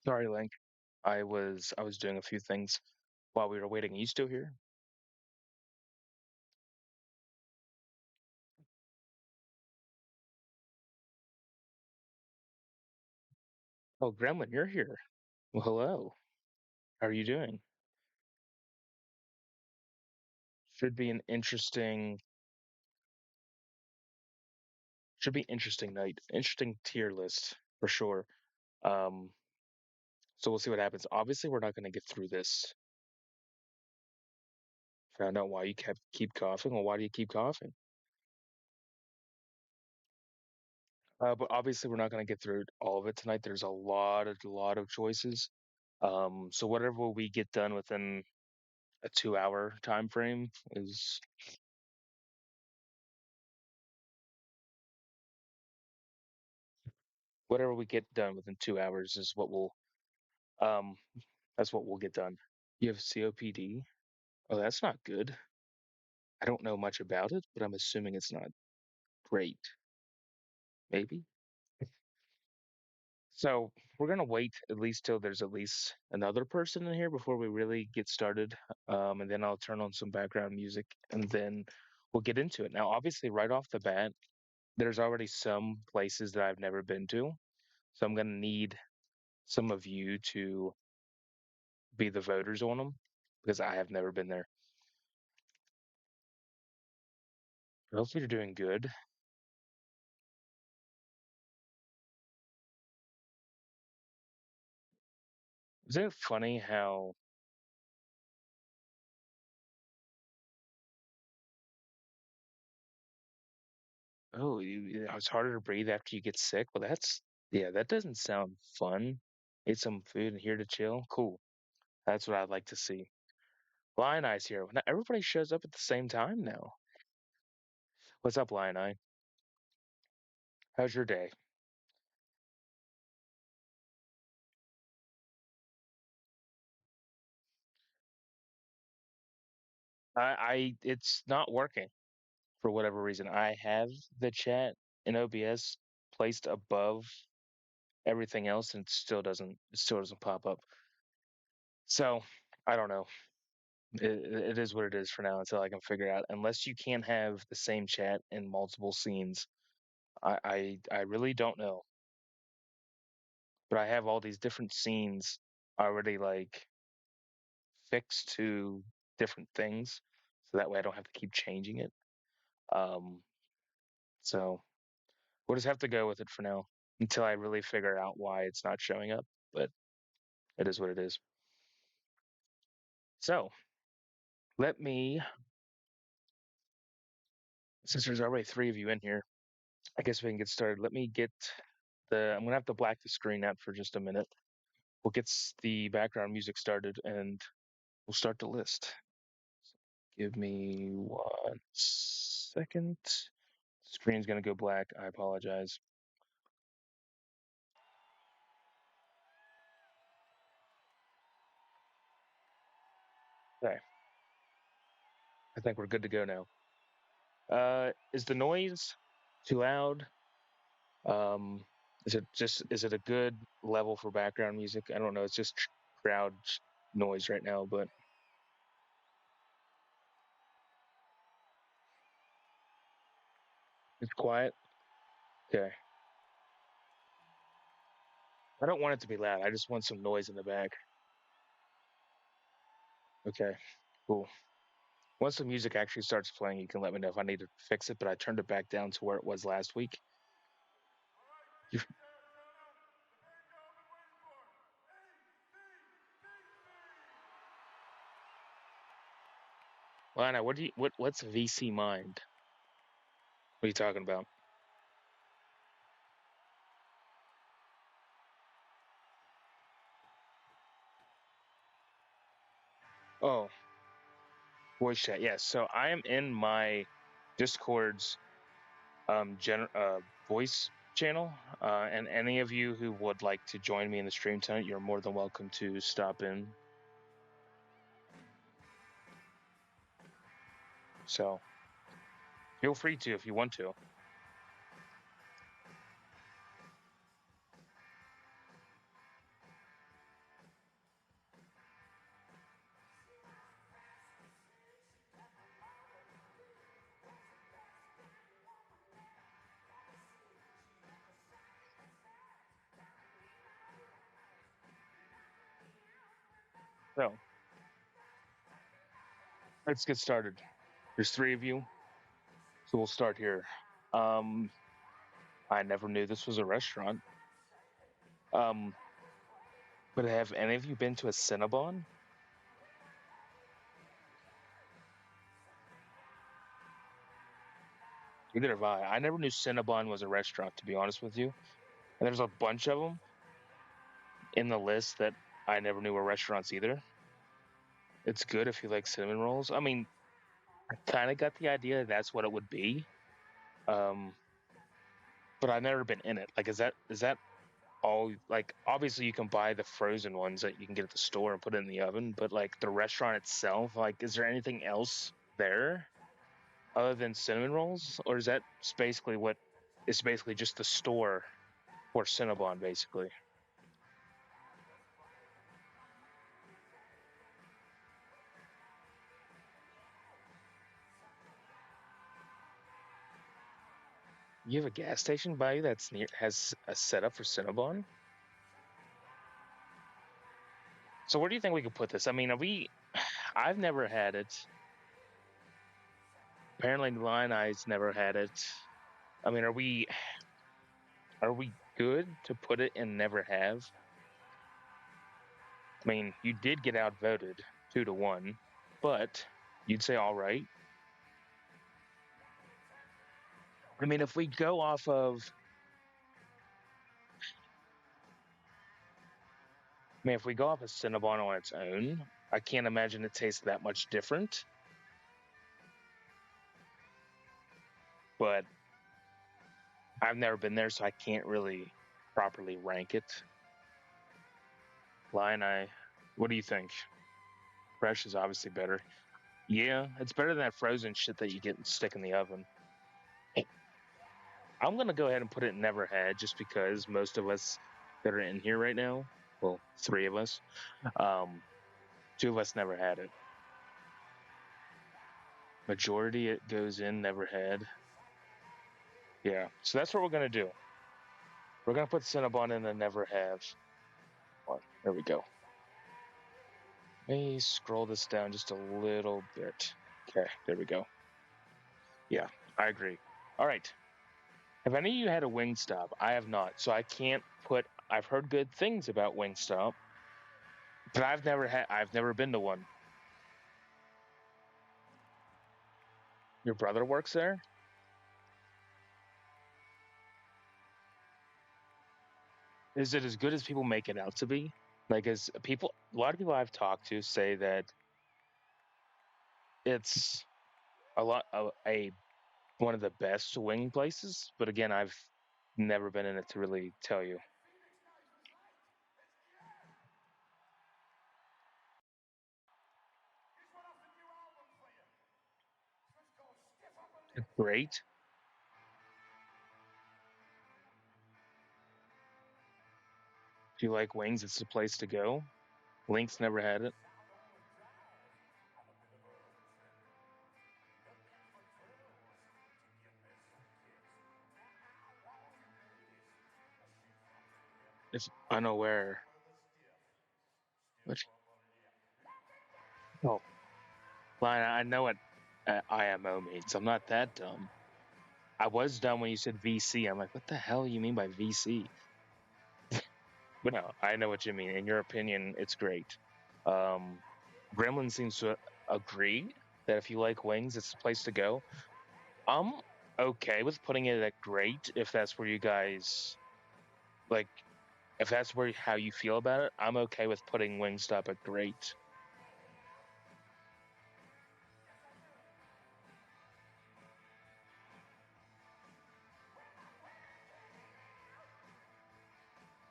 Sorry, Link. I was doing a few things while we were waiting. Are you still here? Oh, Gremlin, you're here. Well, hello. How are you doing? Should be an interesting night. Interesting tier list for sure. Um, so we'll see what happens. Obviously, we're not going to get through this. Found out why you keep coughing. Well, why do you keep coughing? But obviously, we're not going to get through all of it tonight. There's a lot of choices. So whatever we get done within a 2 hour time frame is whatever we get done within 2 hours is what we'll um that's what we'll get done. You have COPD? Oh, that's not good. I don't know much about it, but I'm assuming it's not great. Maybe. So we're gonna wait at least till there's at least another person in here before we really get started. And then I'll turn on some background music and then we'll get into it. Now, obviously, right off the bat, there's already some places that I've never been to. So I'm gonna need some of you to be the voters on them because I have never been there. Hopefully, you're doing good. Isn't it funny how, oh, it's harder to breathe after you get sick? Well, yeah, that doesn't sound fun. Eat some food and here to chill. Cool. That's what I'd like to see. Lion Eye's here. Now, everybody shows up at the same time now. What's up, Lion Eye? How's your day? It's not working for whatever reason. I have the chat in OBS placed above everything else, and it still doesn't pop up. So I don't know. It is what it is for now until I can figure out. Unless you can have the same chat in multiple scenes, I really don't know. But I have all these different scenes already like fixed to different things, so that way I don't have to keep changing it. Um, so we'll just have to go with it for now until I really figure out why it's not showing up. But it is what it is. So let me, since there's already three of you in here, I guess we can get started. Let me get I'm gonna have to black the screen out for just a minute. We'll get the background music started and we'll start the list. Give me 1 second. Screen's gonna go black. I apologize. Okay, I think we're good to go now. Is the noise too loud? Um, is it a good level for background music? I don't know. It's just crowd noise right now, but it's quiet. Okay. I don't want it to be loud. I just want some noise in the back. Okay. Cool. Once the music actually starts playing, you can let me know if I need to fix it, but I turned it back down to where it was last week. You, Lana, what's VC Mind? What are you talking about? Oh, voice chat. Yes. So I am in my Discord's voice channel, and any of you who would like to join me in the stream tonight, you're more than welcome to stop in. So feel free to if you want to. So let's get started. There's three of you, so we'll start here. Um, I never knew this was a restaurant. Um, but have any of you been to a Cinnabon? Neither have I. I never knew Cinnabon was a restaurant, to be honest with you. And there's a bunch of them in the list that I never knew were restaurants either. It's good if you like cinnamon rolls. I mean, I kind of got the idea that's what it would be. Um, but I've never been in it. Like, is that all? Like, obviously you can buy the frozen ones that you can get at the store and put it in the oven, but like the restaurant itself, like, is there anything else there other than cinnamon rolls, or is that basically what? It's basically just the store for Cinnabon, basically. You have a gas station by you that's near has a setup for Cinnabon. So where do you think we could put this? I mean, are we? I've never had it. Apparently, Lion Eyes never had it. I mean, are we good to put it and never have? I mean, you did get outvoted 2-1, but you'd say all right. I mean, if we go off of, I mean, if we go off of Cinnabon on its own, I can't imagine it tastes that much different. But I've never been there, so I can't really properly rank it. Lion Eye, what do you think? Fresh is obviously better. Yeah, it's better than that frozen shit that you get and stick in the oven. I'm gonna go ahead and put it in never had just because most of us that are in here right now, well, three of us, um, two of us never had it. Majority it goes in never had. Yeah, so that's what we're gonna do. We're gonna put Cinnabon in the never have one. There we go. Let me scroll this down just a little bit. Okay, there we go. Yeah, I agree. All right. Have any of you had a Wingstop? I have not, so I can't put. I've heard good things about Wingstop, but I've never been to one. Your brother works there? Is it as good as people make it out to be? Like, as people, a lot of people I've talked to say that it's a one of the best wing places. But again, I've never been in it to really tell you. It's great. If you like wings, it's the place to go. Link's never had it. It's unaware. Which, oh, fine. I know what IMO means. I'm not that dumb. I was dumb when you said VC. I'm like, what the hell you mean by VC? But no, I know what you mean. In your opinion, it's great. Um, Gremlin seems to agree that if you like wings, it's the place to go. I'm okay with putting it at great if that's where you guys like. If that's where how you feel about it, I'm okay with putting Wingstop at great.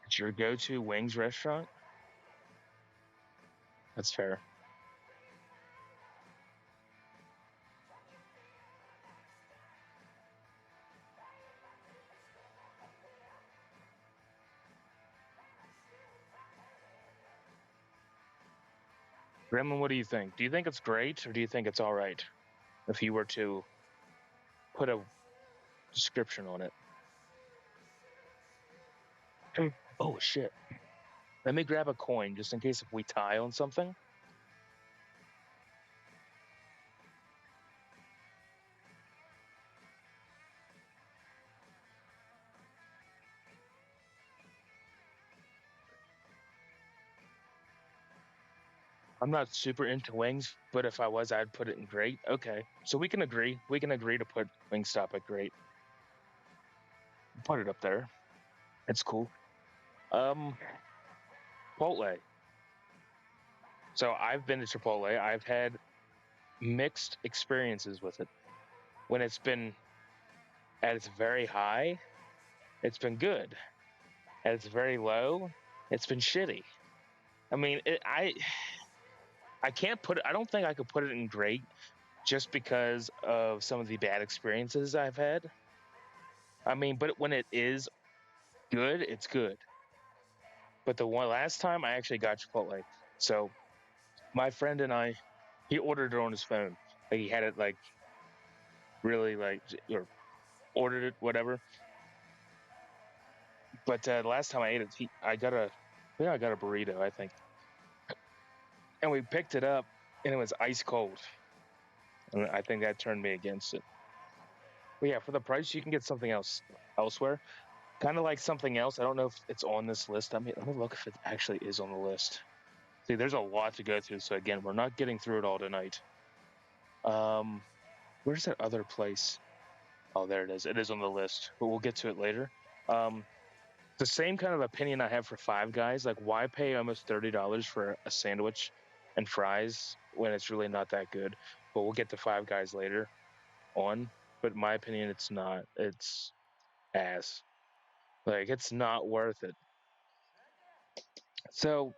It's your go-to wings restaurant. That's fair. Gremlin, what do you think? Do you think it's great or do you think it's all right? If you were to put a description on it. Oh shit. Let me grab a coin just in case if we tie on something. I'm not super into wings, but if I was, I'd put it in great. Okay, so we can agree. We can agree to put Wingstop at great. Put it up there. It's cool. Um, Chipotle. So I've been to Chipotle. I've had mixed experiences with it. When it's been at its very high, it's been good. At its very low, it's been shitty. I mean, I can't put it. I don't think I could put it in great just because of some of the bad experiences I've had. I mean, but when it is good, it's good. But the one last time I actually got Chipotle, so my friend and I, he ordered it on his phone. Like he had it like really like or ordered it whatever. But the last time I ate it, I got a yeah I got a burrito I think, and we picked it up and it was ice cold, and I think that turned me against it. But yeah, for the price, you can get something else elsewhere. Kind of like something else. I don't know if it's on this list. I mean, let me look if it actually is on the list. See, there's a lot to go through. So again, we're not getting through it all tonight. Um, where's that other place? Oh, there it is. It is on the list, but we'll get to it later. Um, the same kind of opinion I have for Five Guys. Like, why pay almost $30 for a sandwich and fries when it's really not that good? But we'll get to Five Guys later on. But in my opinion, it's not. It's ass. Like, it's not worth it. So,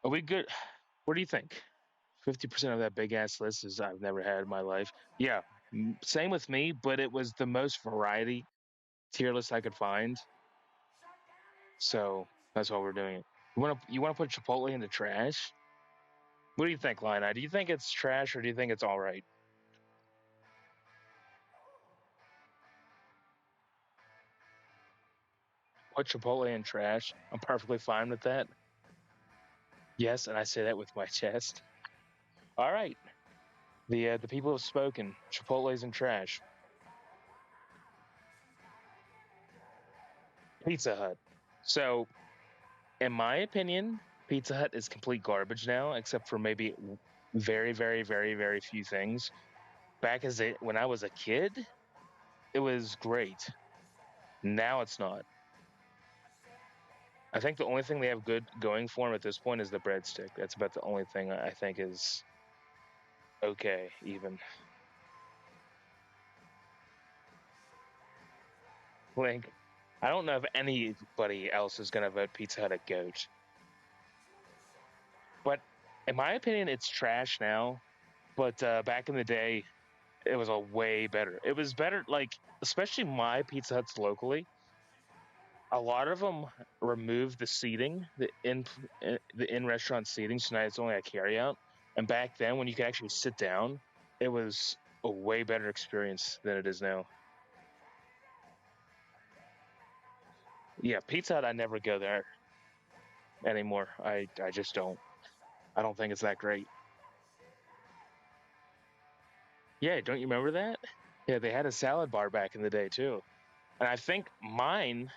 are we good? What do you think? 50% of that big ass list is I've never had in my life. Yeah, same with me, but it was the most variety tier list I could find. So that's why we're doing it. You want to put Chipotle in the trash? What do you think, Lionel? Do you think it's trash or do you think it's all right? Put Chipotle in trash. I'm perfectly fine with that. Yes, and I say that with my chest. All right. The people have spoken. Chipotle's in trash. Pizza Hut. So, in my opinion, Pizza Hut is complete garbage now, except for maybe very, very, very, very few things. When I was a kid, it was great. Now it's not. I think the only thing they have good going for them at this point is the breadstick. That's about the only thing I think is okay, even. Like, I don't know if anybody else is going to vote Pizza Hut a goat, but in my opinion, it's trash now. But back in the day, it was a way better. It was better, like, especially my Pizza Huts locally. A lot of them removed the seating, the in restaurant seating, so now it's only a carry out. And back then, when you could actually sit down, it was a way better experience than it is now. Yeah, Pizza Hut, I never go there anymore. I just don't. I don't think it's that great. Yeah, don't you remember that? Yeah, they had a salad bar back in the day too. And I think my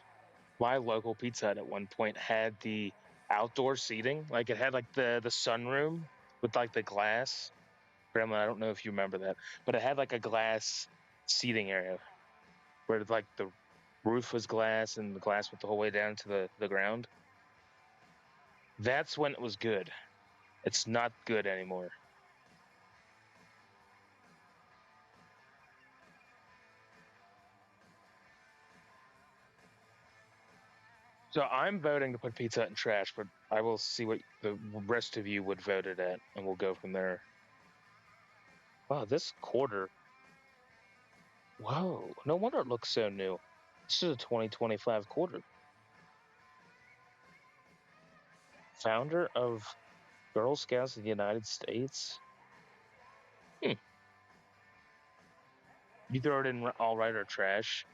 local Pizza Hut at one point had the outdoor seating. Like it had like the sunroom with like the glass. Grandma, I don't know if you remember that, but it had like a glass seating area where like the roof was glass and the glass went the whole way down to the ground. That's when it was good. It's not good anymore. So I'm voting to put Pizza Hut in trash, but I will see what the rest of you would vote it at, and we'll go from there. Wow, this quarter. Whoa, no wonder it looks so new. This is a 2025 quarter. Founder of Girl Scouts of the United States. Hmm. You throw it in all right or trash.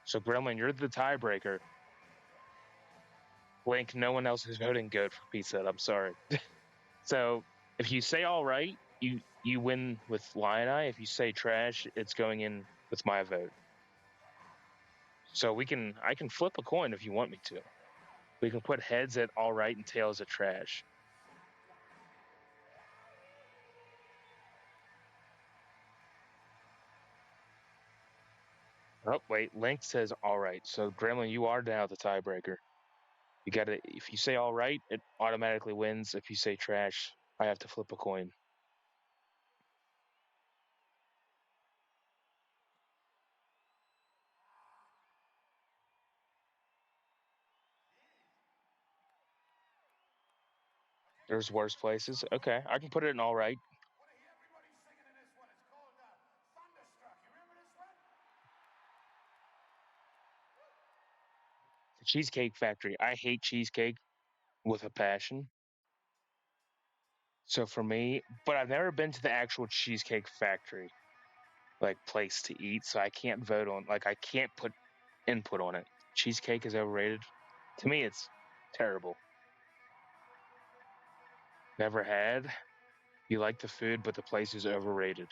So Gremlin, you're the tiebreaker. Link, no one else is voting good for Pizza Hut. I'm sorry. So if you say all right, you win with Lion Eye. If you say trash, it's going in with my vote. So I can flip a coin if you want me to. We can put heads at all right and tails at trash. Oh, wait, Link says all right. So Gremlin, you are now the tiebreaker. You gotta, if you say all right, it automatically wins. If you say trash, I have to flip a coin. There's worse places. Okay, I can put it in all right. The Cheesecake Factory. I hate cheesecake with a passion. So for me, but I've never been to the actual Cheesecake Factory like place to eat, so I can't vote on like I can't put input on it. Cheesecake is overrated. To me, it's terrible. Never had. You like the food, but the place is overrated.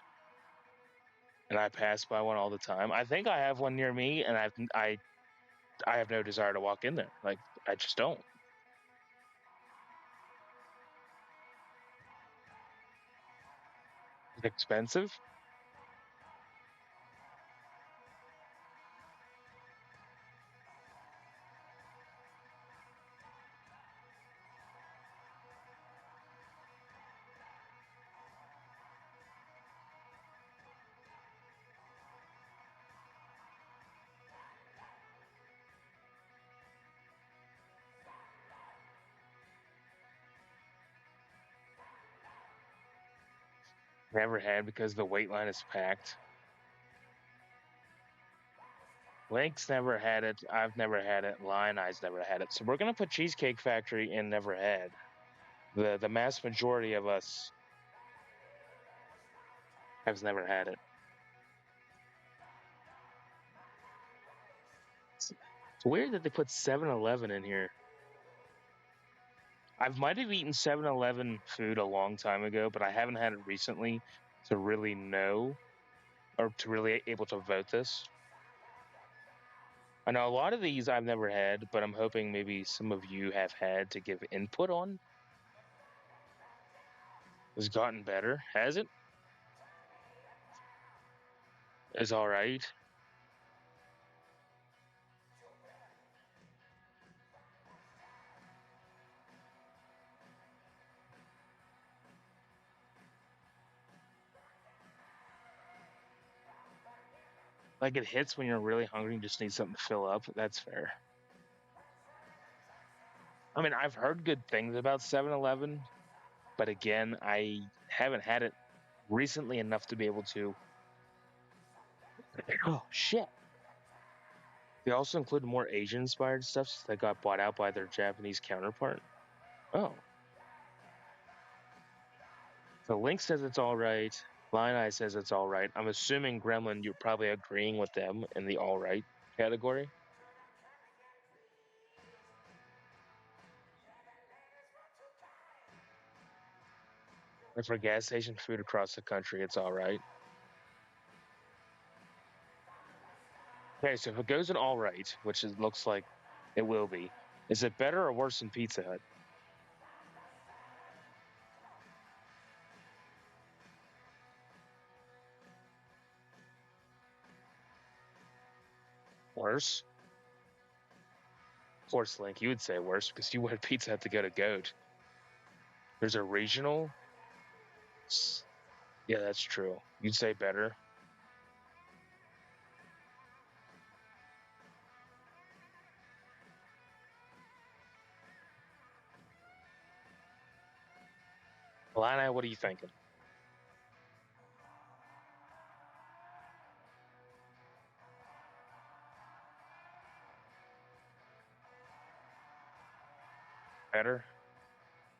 And I pass by one all the time. I think I have one near me, and I have no desire to walk in there. Like I just don't. It's expensive. Never had because the wait line is packed. Link's never had it. I've never had it. Lion Eye's never had it. So we're gonna put Cheesecake Factory in never had. The mass majority of us has never had it. It's weird that they put 7-Eleven in here. I might have eaten 7-Eleven food a long time ago, but I haven't had it recently to really know or to really able to vote this. I know a lot of these I've never had, but I'm hoping maybe some of you have had to give input on. Has gotten better, has it? Is all right. Like it hits when you're really hungry and just need something to fill up. That's fair. I mean, I've heard good things about 7-Eleven, but again, I haven't had it recently enough to be able to. Oh, shit. They also included more Asian inspired stuff that got bought out by their Japanese counterpart. Oh, so Link says it's all right. Lion Eye says it's all right. I'm assuming Gremlin, you're probably agreeing with them in the all right category. And for gas station food across the country, it's all right. Okay, so if it goes in all right, which it looks like it will be, is it better or worse than Pizza Hut? Worse? Of course, Link, you would say worse because you wanted Pizza Hut to go to GOAT. There's a regional. Yeah, that's true. You'd say better. Lana, what are you thinking? Better?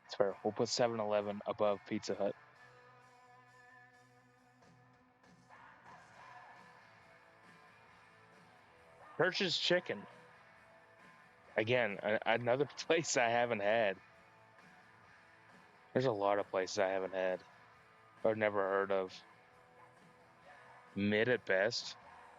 It's fair. We'll put 7-Eleven above Pizza Hut. Church's Chicken. Again, another place I haven't had. There's a lot of places I haven't had or never heard of. Mid at best.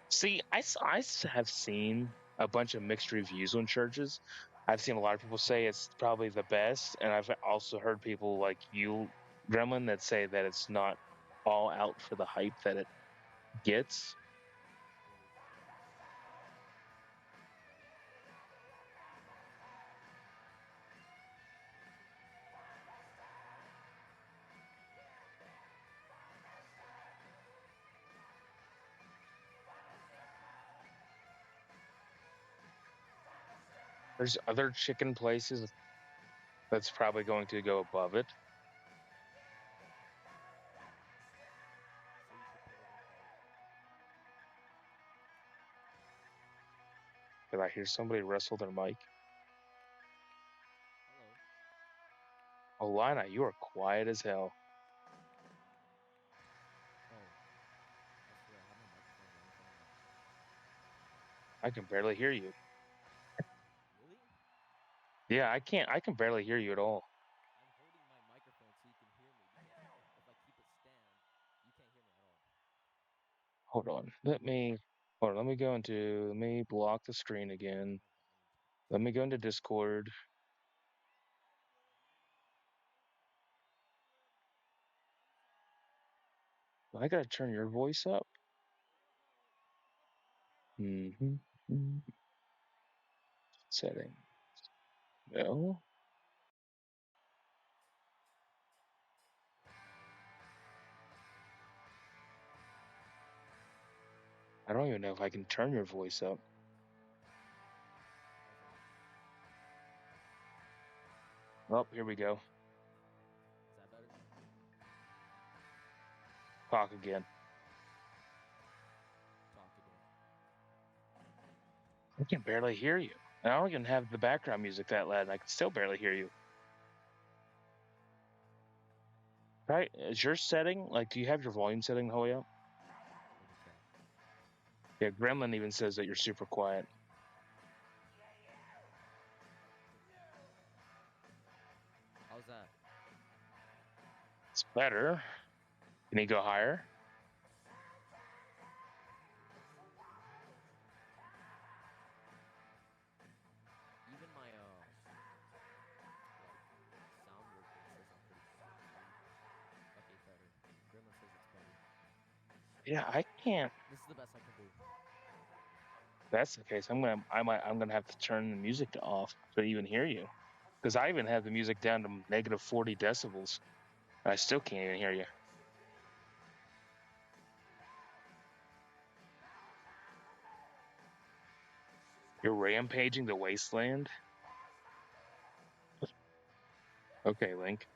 See, have seen. a bunch of mixed reviews on churches. I've seen a lot of people say it's probably the best, and I've also heard people like you, Gremlin, that say that it's not all out for the hype that it gets. There's other chicken places that's probably going to go above it. So you should put it in both. Did I hear somebody wrestle their mic? Hello. Oh, Lina, you are quiet as hell. Oh, I swear I have my microphone right in front of me. I can barely hear you. Really? Yeah, I can't. I can barely hear you at all. I'm holding my microphone so you can hear me because if I keep it stand, you can't hear me at all. Hold on. Hold on. Let me go into. Let me block the screen again. Okay, let me turn. Let me go into Discord. I gotta turn your voice up. Hmm. Setting. No, I don't even know if I can turn your voice up. How's that? Oh, here we go. Is that better? Talk again. Talk again. I can barely hear you. And I don't even have the background music that loud, and I can still barely hear you. Right? Is your setting like? Do you have your volume setting the whole way up? Let me check. Yeah, Gremlin even says that you're super quiet. How's that? It's better. Can you go higher? Even my like sound worker says I'm pretty quiet too. Okay, better. Gremlin says it's better. Yeah, I can't. This is the best I can do. If that's the case. I'm gonna have to turn the music to off to even hear you. Because I even have the music down to negative 40 decibels. I still can't even hear you. You're rampaging the wasteland? Okay, Link.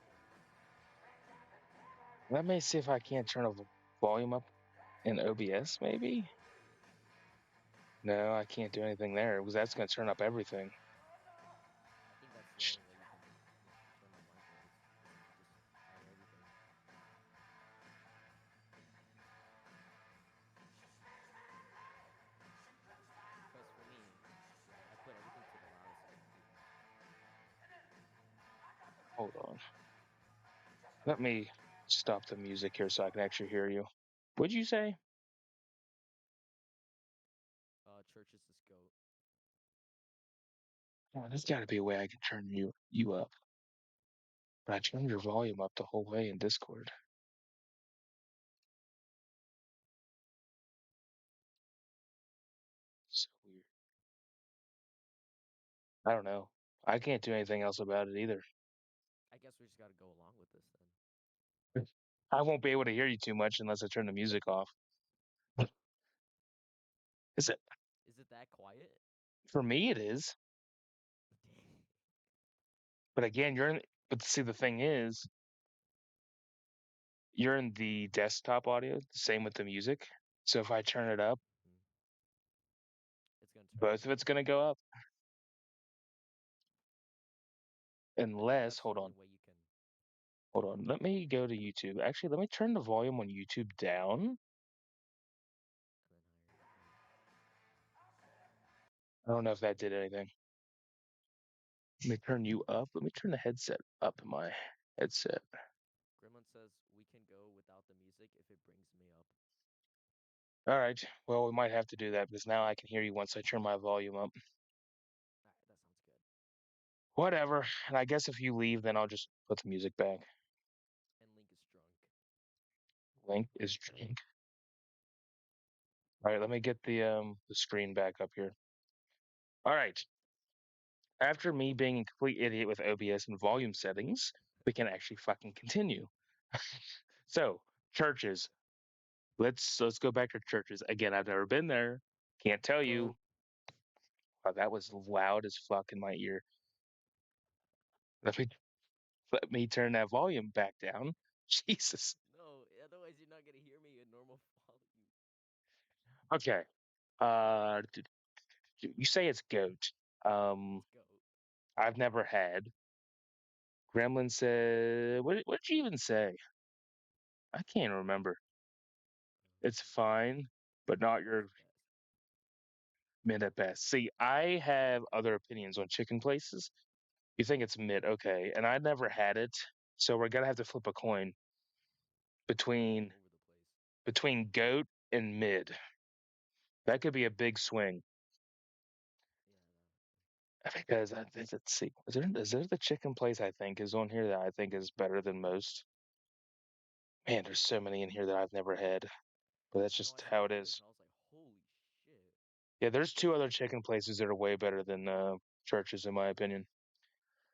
Let me see if I can't turn the volume up in OBS, maybe? No, I can't do anything there because that's going to turn up everything. I think that's the only way you can turn up my voice is if you just hide everything. Because for me, I put everything to the loudest I can do. Hold on. Let me stop the music here so I can actually hear you. What'd you say? Church is this goat. Oh, there's got to be a way I can turn you up. But I turned your volume up the whole way in Discord. So weird. I don't know. I can't do anything else about it either. I guess we just gotta go along with this then. I won't be able to hear you too much unless I turn the music off. Is it Is it that quiet? for me? It is. Dang. But again, you're in. But see, the thing is, you're in the desktop audio. Same with the music. So if I turn it up, Hmm. It's gonna turn both up of it's more. gonna go up. Yeah, Unless, that's the only way you can. hold on. Let me go to YouTube. Actually, let me turn the volume on YouTube down. And then higher. Yeah. I don't know if that did anything. Let me turn you up. Let me turn the headset up in my headset. Gremlin says we can go without the music if it brings me up. All right. Well, we might have to do that because now I can hear you once I turn my volume up. All right, that sounds good. Whatever. And I guess if you leave, then I'll just put the music back. And Link is drunk. Link is drink. All right, let me get the screen back up here. All right. After me being a complete idiot with OBS and volume settings, we can actually fucking continue. So, churches. Let's go back to churches. Again, I've never been there. Can't tell you. Oh, that was loud as fuck in my ear. Let me let me turn that volume back down. Jesus. No, otherwise you're not gonna hear me in normal volume. Okay. You say it's goat. Um, It's goat. I've never had. Gremlin said, what did you even say? I can't remember. It's Um, fine, but not Mid your at best. mid at best. See, I have other opinions on chicken places. You think it's mid, okay, and I never had it, so we're gonna have to flip a coin I'm all between over the place. goat and mid. That could be a big swing Yeah, no. because let's see, is there the chicken place I think is on here that I think is better than most? Man, there's so many in here that I've never had, but that's I know I just saw how it others is. and I was like, holy shit. Yeah, there's two other chicken places that are way better than churches in my opinion.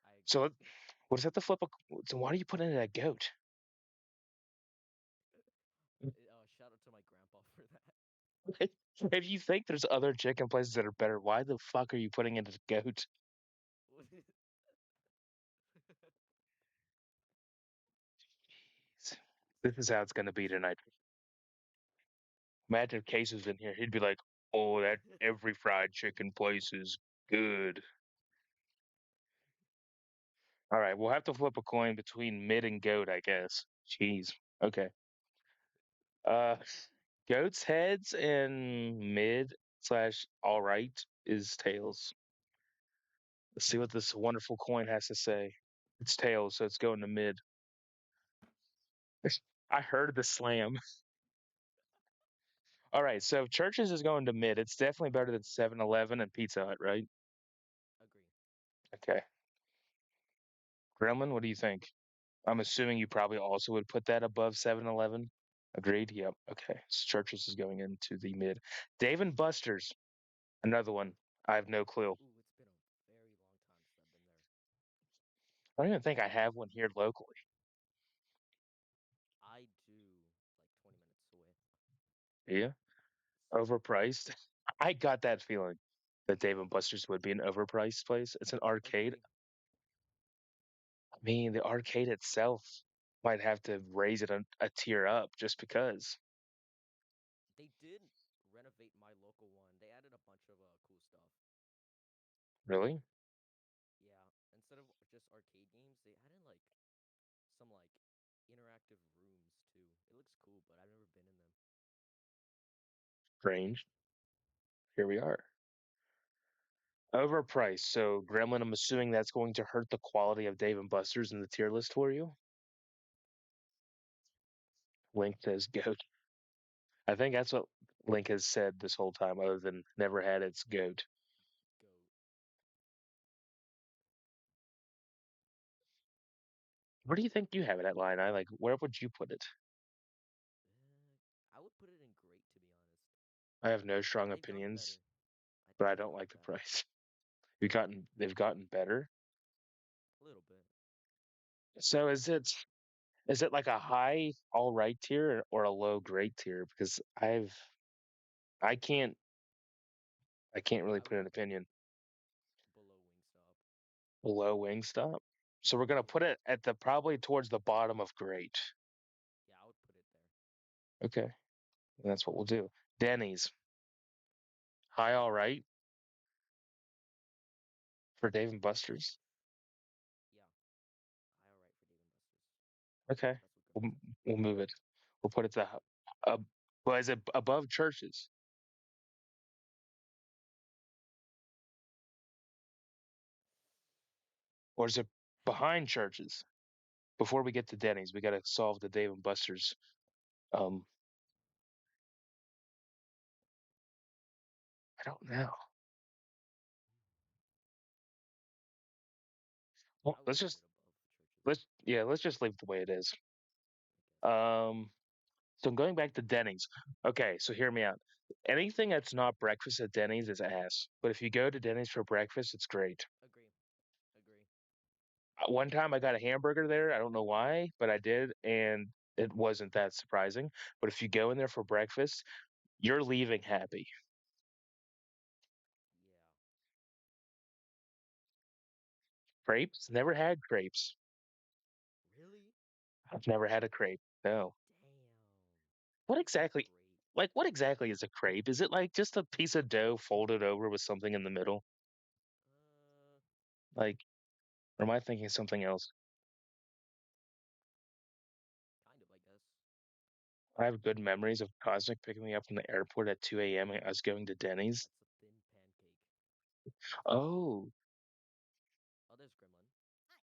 I So agree. what is that? The flip? So why do you put in a goat? Shout out to my grandpa for that. If you think there's other chicken places that are better, why the fuck are you putting in a goat? This is how it's gonna be tonight. Imagine if Case was in here, he'd be like, "Oh, that every fried chicken place is good." All right, we'll have to flip a coin between mid and goat, I guess. Jeez. Okay. Uh, goat's heads and mid slash all right is tails. Let's see what this wonderful coin has to say. It's tails, so it's going to mid. I heard the slam. All right, so Churches is going to mid. It's definitely better than 7-Eleven and Pizza Hut, right? Agree. Okay. Gremlin, what do you think? I'm assuming you probably also would put that above 7-Eleven. Agreed? Yep. Okay. So Churches is going into the mid. Dave and Buster's, another one. I have no clue. Ooh, it's been a very long time since I've been there. I don't even think I have one here locally. I do, like 20 minutes away. Yeah. Overpriced. I got that feeling that Dave and Buster's would be an overpriced place. It's an arcade. Agree. I mean, the arcade itself might have to raise it a tier up just because. They did renovate my local one. They added a bunch of cool stuff. Really? Yeah, instead of just arcade games, they added like some like interactive rooms too. It looks cool, but I've never been in them. Strange. Here we are. Overpriced. So, Gremlin, I'm assuming that's going to hurt the quality of Dave and Buster's in the tier list for you. Link says goat. I think that's what Link has said this whole time, other than never had its goat. Goat. Where do you think you have it at line? I like, where would you put it? I would put it in great to be honest. I have no strong They've gotten opinions, better. I but think I they've don't gotten like the better. price. They've gotten better. A little bit. So is it like a high all right tier or a low great tier? Because I can't I can't really I put would an opinion. below Wingstop. Below Wingstop. So we're gonna put Yeah. it at the probably towards the bottom of great. Yeah, I would put it there. Okay, that's what we'll do. Denny's high all right for Dave and Buster's. Yeah. I alright for Dave and Buster's. Okay, That's what we'll Gremlin said. we'll move it. We'll put it to well, is it above churches or is it behind churches? Before we get to Denny's, we got to solve the Dave and Buster's. Um, I don't know. Well, I would put it above churches. let's just leave it the way it is. I guess. Um, so going back to Denny's. Okay, so hear me out. Anything that's not breakfast at Denny's is ass. But if you go to Denny's for breakfast, it's great. Agree. Agree. One time I got a hamburger there. I don't know why, but I did, and it wasn't that surprising. But if you go in there for breakfast, you're leaving happy. Yeah. Crepes? Never had crepes. Really? I've never had a crepe. No. Damn. What Crepes are exactly? great. Like, what exactly is a crepe? Is it like just a piece of dough folded over with something in the middle? Uh, Like, or am I thinking of something else? kind of, I guess. I have good memories of Cosmic picking me up from the airport at 2 a.m. and us going to Denny's. That's a thin pancake. That's what that is. Oh, Oh, there's Gremlin. Hi.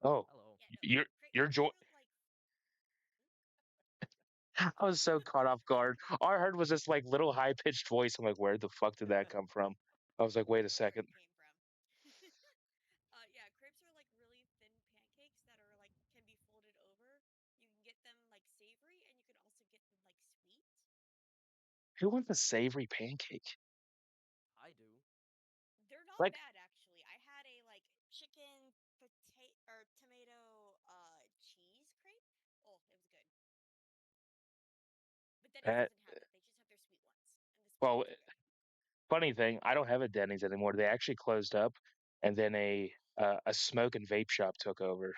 oh, Hello. Yeah, no. you're Crepes joy. are like I was so caught off guard. All I heard was this like little high pitched voice. I'm like, where the fuck did that come from? I was like, wait a don't know where second. it came from. Yeah, crepes are like really thin pancakes that are like can be folded over. You can get them like savory and you can also get them like sweet. Who wants a savory pancake? I do. They're not Like bad actually. I had a like chicken potato or tomato cheese crepe. Oh, it was good. But Denny's that. doesn't have that. They just have their sweet ones. And the sweet Well, ones are good. funny thing, I don't have a Denny's anymore. They actually closed up, and then a smoke and vape shop took over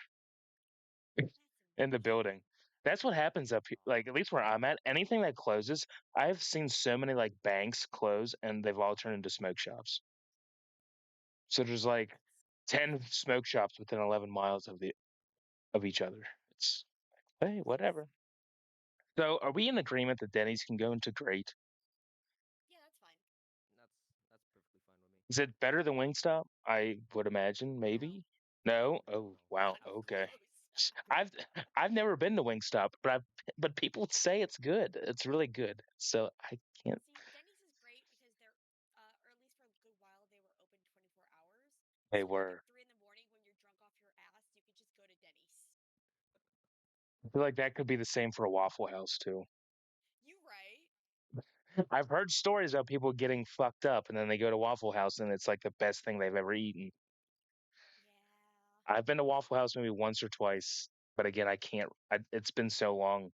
That's in the unfortunate. building. That's what happens up here. Like at least where I'm at, anything that closes, I've seen so many like banks close, and they've all turned into smoke shops. So there's like That's 10 sad. smoke shops within 11 miles of each other. It's hey, That whatever. sucks. So are we in agreement that Denny's can go into great? Yeah, that's fine. That's perfectly fine with me. Is it better than Wingstop? I would imagine, No. maybe. No? No, Oh, no. wow. Not even Okay. close. I've I've never been to Wingstop, but people say it's good. It's really good. So I can't. See, Denny's is great because they're, or at least for a good while, they were open 24 hours. They So, like at were. 3 in the morning when you're drunk off your ass, you could just go to Denny's. I feel like that could be the same for a Waffle House too. You right? I've heard stories of people getting fucked up and then they go to Waffle House and it's like the best thing they've ever eaten. Yeah. I've been to Waffle House maybe once or twice, but again, I can't. It's been so long,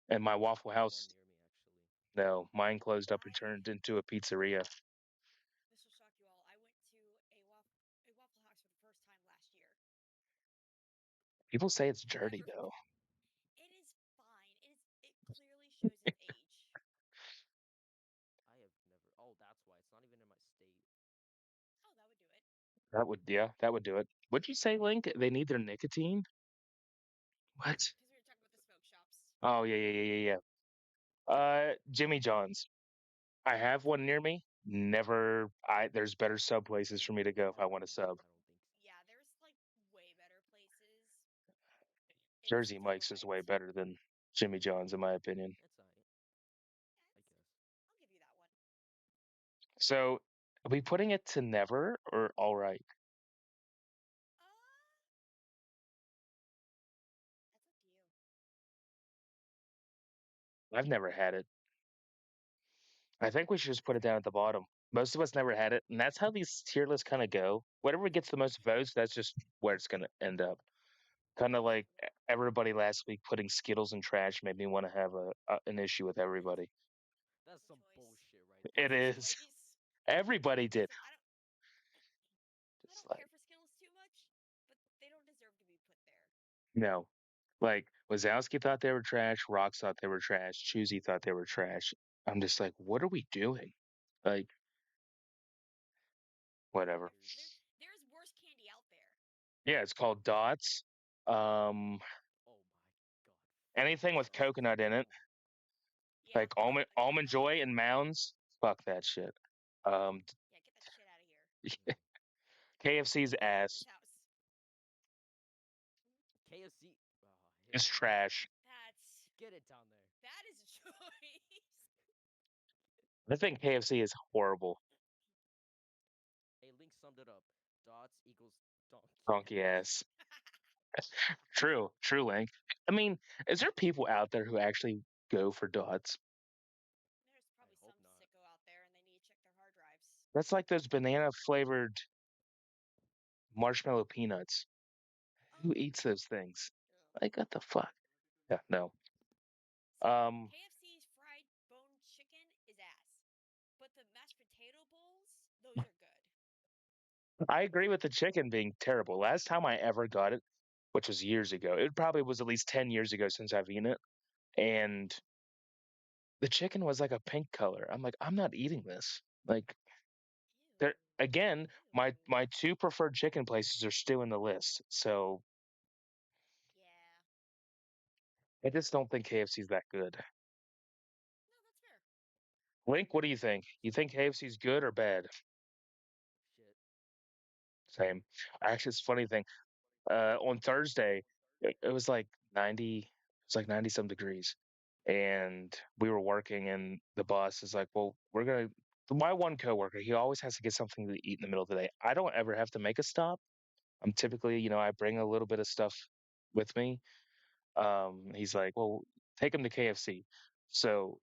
and my Waffle There's one House, near me actually. no, mine closed up and I, turned into a pizzeria. this will shock you all. I went to a Waffle House for the first time last year. People say it's And dirty though. it is fine. It clearly shows its age. I have never. Oh, that's why. It's not even in my state. Oh, that would do it. That would, yeah, that would do it. Would you say, Link? They need their nicotine? What? Because we were talking about the smoke shops. Oh yeah, yeah, yeah, yeah, yeah. Jimmy John's. I have one near me. Never. There's better sub places for me to go if I want a sub. I don't think. Yeah, there's like way better places. It's Jersey Mike's is different. way better than Jimmy John's in my opinion. It's alright. Yeah, I guess. I'll give you that one. So, are we putting it to never or all right? Uh, that's up to you. I've never had it. I think we should just put it down at the bottom. Most of us never had it, and that's how these tier lists kind of go. Whatever gets the most votes, that's just where it's going to end up. Kind of like everybody last week putting Skittles in trash made me want to have an issue with everybody. That's That's a some choice. bullshit right It That's a there. is. choice. Everybody did. Listen, I Just don't like care for Skittles too much, but they don't deserve to be put there. no. Like Wazowski thought they were trash. Rocks thought they were trash. Choosy thought they were trash. I'm just like, what are we doing? Like, whatever. There's There's worse candy out there. Yeah, it's called Dots. Um, oh my god, anything with Dots. coconut in it, Yeah, like almond coconut. joy and mounds. Fuck that shit. Um, Yeah, get that shit out of here. KFC's No more in ass this house. KFC. Oh, is hell no. trash. That's Get it down there. that is a choice. I think KFC is horrible. Hey, Link summed it up. Dots equals donkey Donkey ass. ass. True, true, Link. I mean, is there people out there who actually go for dots? There's I probably hope some not. sicko out there and they need to check their hard drives. That's like those banana flavored marshmallow peanuts. Who Oh, eats those things? Yeah. Like, what the fuck? Yeah, no. see, Um, KFC's fried bone chicken is ass. But the mashed potato bowls, those are good. I agree with the chicken being terrible. Last time I ever got it, which was years ago, it probably was at least 10 years ago since I've eaten it. And the chicken was like a pink color. I'm like, I'm not eating this. Like, there again, my Ew. two preferred chicken places are still in the list. So Yeah. I just don't think KFC is that good. No, that's fair. Link, what do you think? You think KFC is good or bad? Shit. Same. Actually, it's a funny thing. On Thursday, it was like 90, it's like 90 some degrees. And we were working, and the boss is like, well, my one coworker, he always has to get something to eat in the middle of the day. I don't ever have to make a stop. I'm typically, I bring a little bit of stuff with me. He's like, well, take him to KFC. So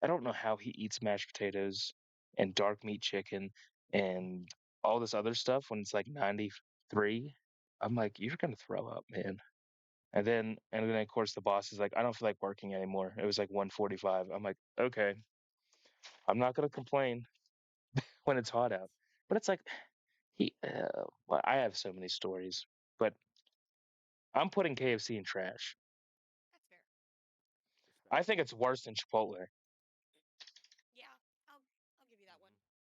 I don't know how he eats mashed potatoes and dark meat chicken and all this other stuff when it's like 93. I'm like, you're gonna throw up, man. And then of course the boss is like, I don't feel like working anymore. It was like 1:45. I'm like, okay, I'm not gonna complain when it's hot Right. out. But it's like well, I have so many stories, but I'm putting KFC in trash. That's fair. I Respect. think it's worse than Chipotle. Yeah, I'll give you that one. Mm-hmm.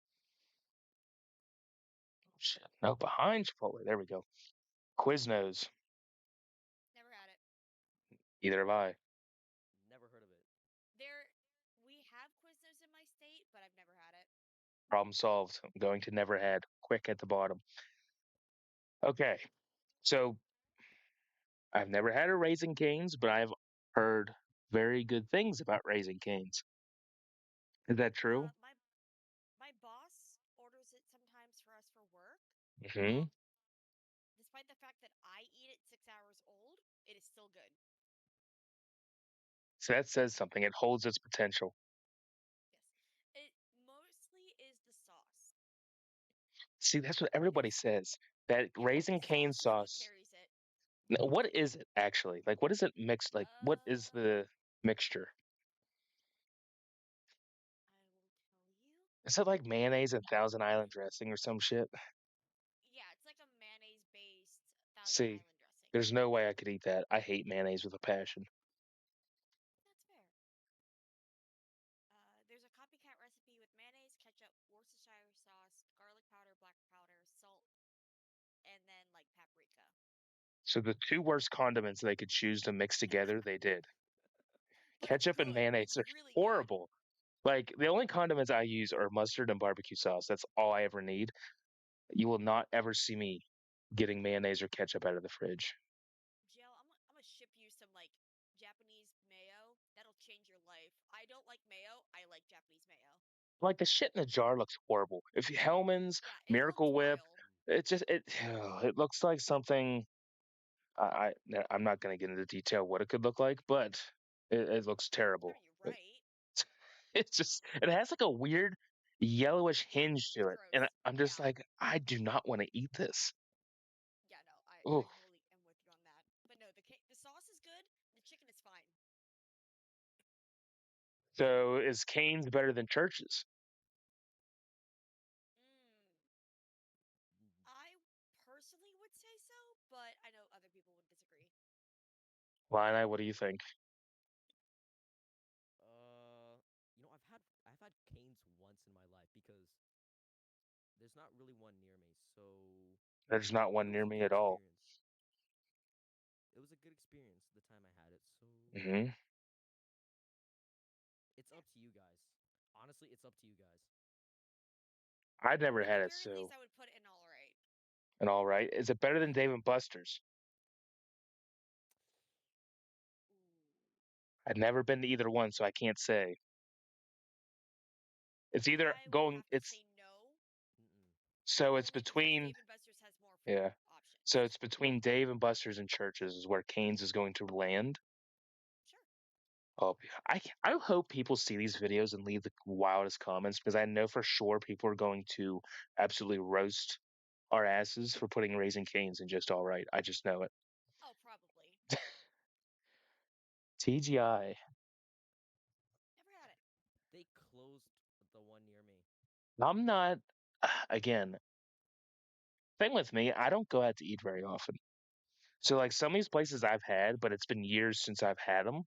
Shit, no, behind Chipotle. There we go. Quiznos. Never had it. Either have I. Never heard of it. There, we have Quiznos in my state, but I've never had it. Problem solved. I'm going to never had. Quick at the bottom. Okay, so I've never had a Raising Canes, but I've heard very good things about Raising Canes. Is that true? My boss orders it sometimes for us for work. Hmm. Um, Despite the fact that I eat it 6 hours old, it is still good. So that says something. It holds its potential. Yes, it mostly is the sauce. See, that's what everybody It's says. That Yeah, the Raising Cane sauce is what sauce. carries it. What is it actually? Like, what is it mixed? Like, what is Uh, the mixture? I will tell you. Is it like mayonnaise and Thousand Island dressing or some shit? Yeah, it's like a mayonnaise based Thousand See, Island dressing. there's no way I could eat that. I hate mayonnaise with a passion. That's fair. There's a copycat recipe with mayonnaise, ketchup, Worcestershire sauce, garlic powder, black powder, salt, and then like paprika. So the two worst condiments they could choose to mix together, they did. But it's Ketchup and good. mayonnaise It's are really good. horrible. Like the only condiments I use are mustard and barbecue sauce. That's all I ever need. You will not ever see me getting mayonnaise or ketchup out of the fridge. Jill, I'm gonna ship you some like Japanese mayo. That'll change your life. I don't like mayo. I like Japanese mayo. Like the shit in the jar looks horrible. If Hellman's Yeah, it looks Miracle Whip, vile. it looks like something. I'm not going to get into detail what it could look like, but it looks I terrible. mean, you're right. It's just it has like a weird yellowish Yeah, hinge to it's it, gross. and I'm just Yeah, like, I do not want to eat this. yeah, no, I Oh, totally am with you on that. But no, the sauce is good. The chicken is fine. so is Cane's better than Church's? Mm, I personally would say so, but I know other people would disagree. Lionel, what do you think? Uh, I've had canes once in my life because there's not really one near me. So There's not it one was near a me good at all. experience. It was a good experience the time I had it. So Hmm. it's up to you guys. Honestly, it's up to you guys. I've never At the had it, very so least, I would put it in all right. and all right. Is it better than Dave and Buster's? Ooh. I've never been to either one, so I can't say. It's either I would going. have to It's say no, Mm-mm. so it's only because between. Dave and Buster's has more food Yeah. So options. it's between Dave and Buster's and Churches is where Canes is going to land. Sure. Oh, I hope people see these videos and leave the wildest comments because I know for sure people are going to absolutely roast our asses for putting Raising Canes in just all right. I just know it. Oh, probably. TGI. Never had it. They closed the one near me. I'm not. Again, thing with me, I don't go out to eat very often. So like some of these places I've had, but it's been years since I've had them.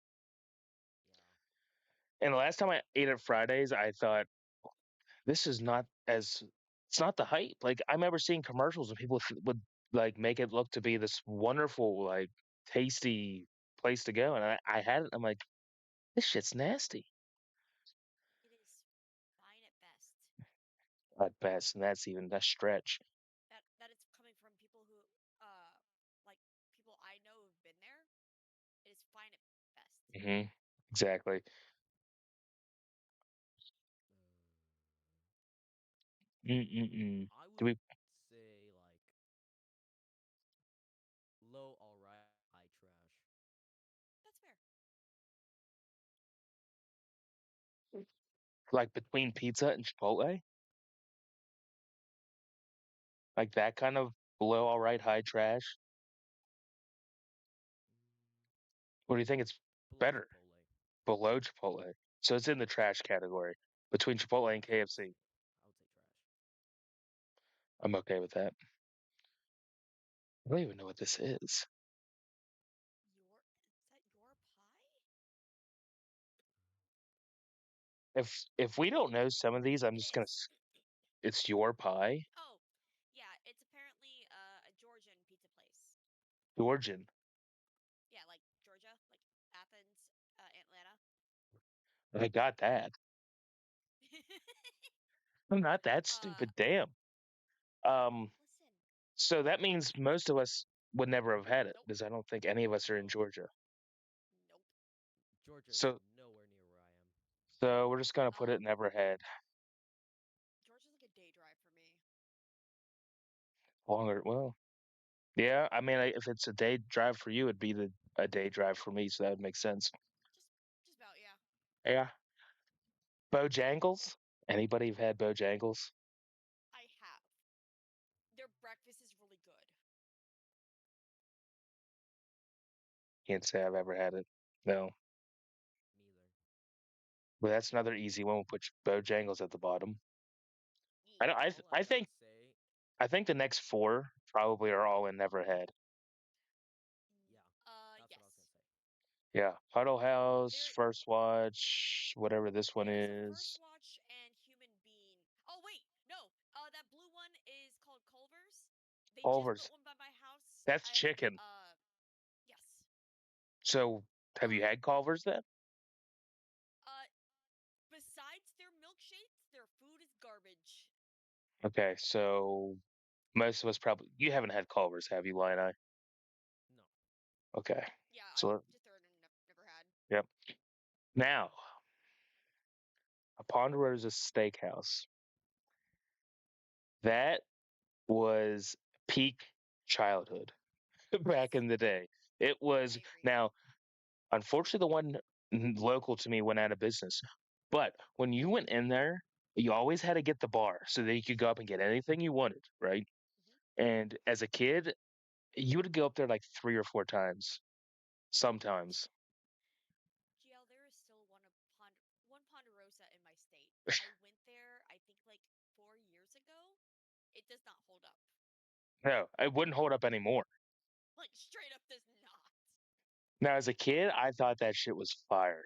Yeah. And the last time I ate at Fridays, I thought this is not as it's not the hype. Like I remember seeing commercials and people would like make it look to be this wonderful, like tasty place to go, and I had it. I'm like, this shit's nasty It is fine at best. at best, and that's even a stretch. That it's coming from people who, like people I know who've been there. It is fine at best. Exactly. Mm-mm-mm. I Do would we say like low, all right, high trash. That's fair. like between pizza and Chipotle, like that kind of below all right, high trash? What do you think it's Below better? Chipotle. Below Chipotle. So it's in the trash category between Chipotle and I would KFC. I would say trash. I'm okay with that. I don't even know what this is. Is that your pie? If we don't know some of these, I'm It just is. it's your pie, Oh, yeah. It's apparently a Georgian pizza place. Georgian. Yeah, like Georgia, like Athens, Atlanta. I got that. I'm not that uh, stupid. Damn. Um. listen. So that means most of us would never have had it Nope. because I don't think any of us are in No, Georgia. Nope. Georgia is So nowhere near where I am. we're just gonna put it never had. Georgia's like a day drive for me. Longer. Well, yeah. I mean, if it's a day drive for you, it'd be a day drive for me, so that would make sense. Just about, yeah. Yeah. Bojangles. Anybody have had Bojangles? I have. Their breakfast is really good. Can't say I've ever had it. No. Neither. But that's another easy one. We'll put Bojangles at the bottom. I don't, All I gotta say, I think the next four probably are all in never had. yeah, that's what I was Yes. gonna say. Yeah. Huddle House, There, First Watch, whatever this one there's a First is. Watch and Human Being. Oh wait, no. That blue one is called Culver's. They just Culver's. built one by my house, That's and chicken. yes. So have you Um, had Culver's then? uh, besides their milkshakes, their food is garbage. Okay, so most of us probably you haven't had Culver's, have you, Lion Eye? No. Okay. Yeah, I've So just heard and never had. yep. Now, a Ponderosa Steakhouse. That was peak childhood Yes, back in the day. It was I agree. now, unfortunately, the one local to me went out of business. But when you went in there, you always had to get the bar so that you could go up and get anything you wanted, right? Hmm. And as a kid, you would go up there like 3 or 4 times, sometimes. GL, there is still one Ponderosa in my state. I went there, I think like 4 years ago. It does not hold up. No, it wouldn't hold up anymore. Like straight up does not. Now, as a kid, I thought that shit was fire.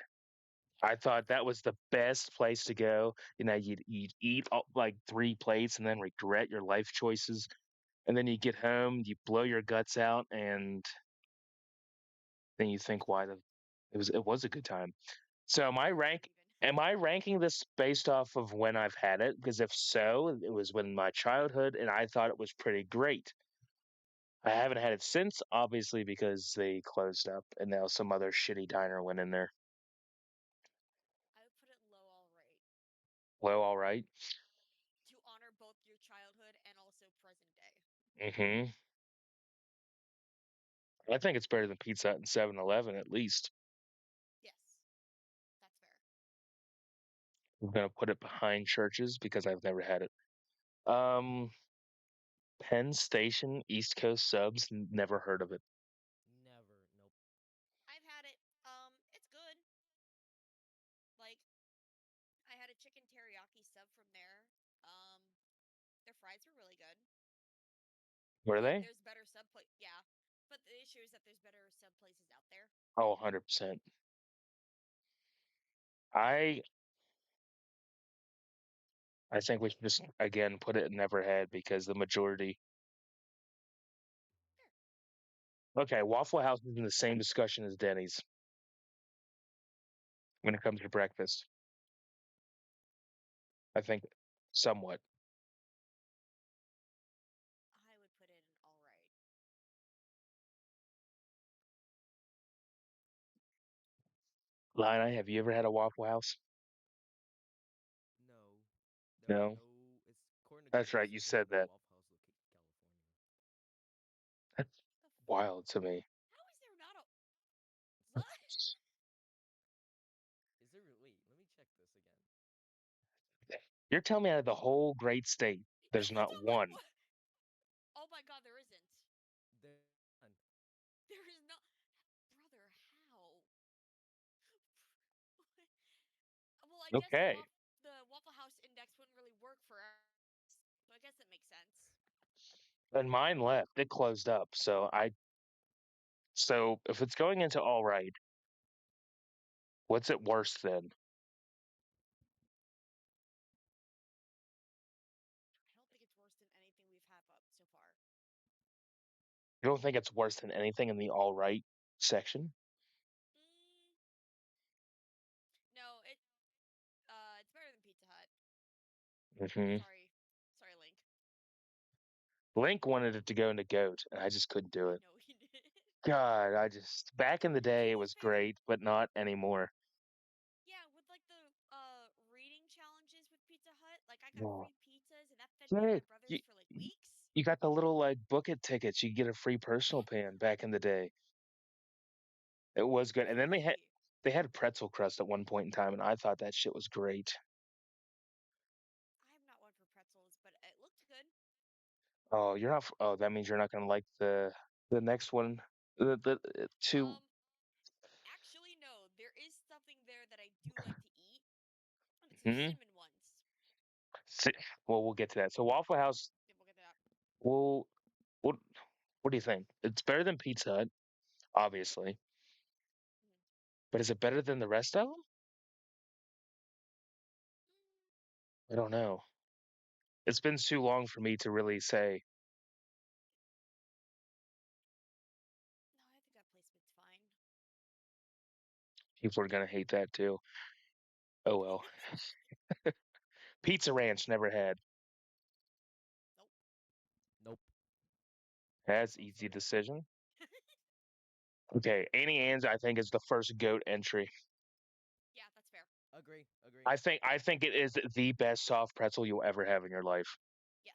I thought that was the best place to go. You know, you'd eat like 3 plates and then regret your life choices, and then you get home, you blow your guts out, and then you think why the it was a good time. So It was even. am I ranking this based off of when I've had it? Because if so, it was when my childhood, and I thought it was pretty great. I haven't had it since, obviously, because they closed up, and now some other shitty diner went in there. I would put it low all right. Well, all right. to honor both your childhood and also present day. Mm-hmm. I think it's better than Pizza Hut and 7-Eleven at least. Yes, that's fair. I'm gonna put it behind Churches because I've never had it. Um, Penn Station East Coast subs. Never heard of it. Never. Nope. I've had it. It's good. Like I had a chicken teriyaki sub from there. Um, their fries were really good. Were But they? there's better sub place. Yeah, but the issue is that there's better sub places out there. Oh, 100%. I I think we should just again put it in never had because the majority. Fair. Okay, Waffle House is in the same discussion as Denny's when it comes to breakfast. I think somewhat. I would put it in all right. Lina, have you ever had a Waffle House? No. There are No. no. It's according to That's Google. It right. You says there are said no that. Waffle House located in California. That's The wild to me. how is there not a what? Is there really? Wait, let me check this again. You're telling me out of the whole great state, Yeah, there's that's not what I'm like. one. What? Oh my God, there isn't. There. None. There is not, brother. How? Well, I guess Okay. the Waffle House index wouldn't really work for us, so I guess that makes sense. And mine left. It closed up. So if it's going into all right, what's it worse than? I don't think it's worse than anything we've had up so far. You don't think it's worse than anything in the all right section? Mm, no, it's better than Pizza Hut. Hmm. Sorry, sorry, Link. Link wanted it to go into GOAT, and I just couldn't do I it. know he did. God, I just back in the To day it be was fair, great, but not anymore. yeah, with like the reading challenges with Pizza Hut, like I got Oh. free pizzas and that fed me and Yeah, my you, brothers for like weeks. you got the little like book it tickets. You get a free personal pan back in the day. It was good. And then Really? they had pretzel crust at one point in time, and I thought that shit was great. I am not one for pretzels, but it looked good. Oh, you're not. Oh, that means you're not gonna like the next one. The two. Um, Actually, no. There is something there that I do like to eat, and it's the Hmm. cinnamon ones. Well, we'll get to that. So Waffle House. Yeah, we'll get to that. Well, what what do you think? It's better than Pizza Hut, obviously, Mhm. but is it better than the rest of them? Mm, I don't know. It's been too long for me to really say. no, I think that placement's fine. People are gonna hate that too. Oh well. Pizza Ranch never had. Nope. Nope. That's Also easy no. decision. Okay, Annie Ann's I think is the first goat entry. Yeah, that's fair. Agree. Agree. I think it is the best soft pretzel you'll ever have in your life. Yes,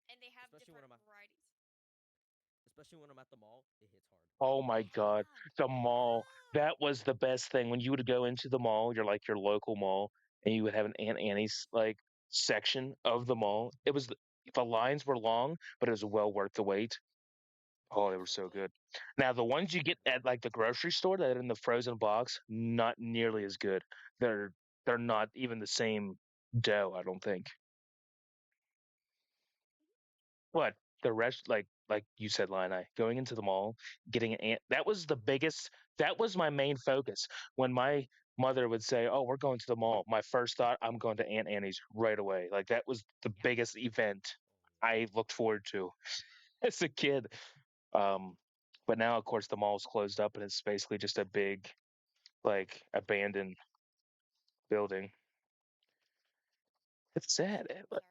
and they have Especially when different I'm at, varieties. especially when I'm at the mall, it hits hard. Oh my God. Yeah. The mall. Yeah. That was the best thing. When you would go into the mall, you're like your local mall, and you would have an Aunt Annie's like section of the mall. The lines were long, but it was well worth the wait. Oh, they were so Absolutely. good. Now the ones you get at like the grocery store that are in the frozen box, not nearly as good. They're they're not even the same dough, I don't think. But the rest, like you said, Line, going into the mall, getting an ant, that was my main focus. When my mother would say, "Oh, we're going to the mall," my first thought, I'm going to Aunt Annie's right away. Like that was the Yeah. biggest event Oh I looked forward to as a kid. Um, but now, of course, the mall's closed up and it's basically just a big, like, abandoned building. It's Yeah. sad. I'm sorry.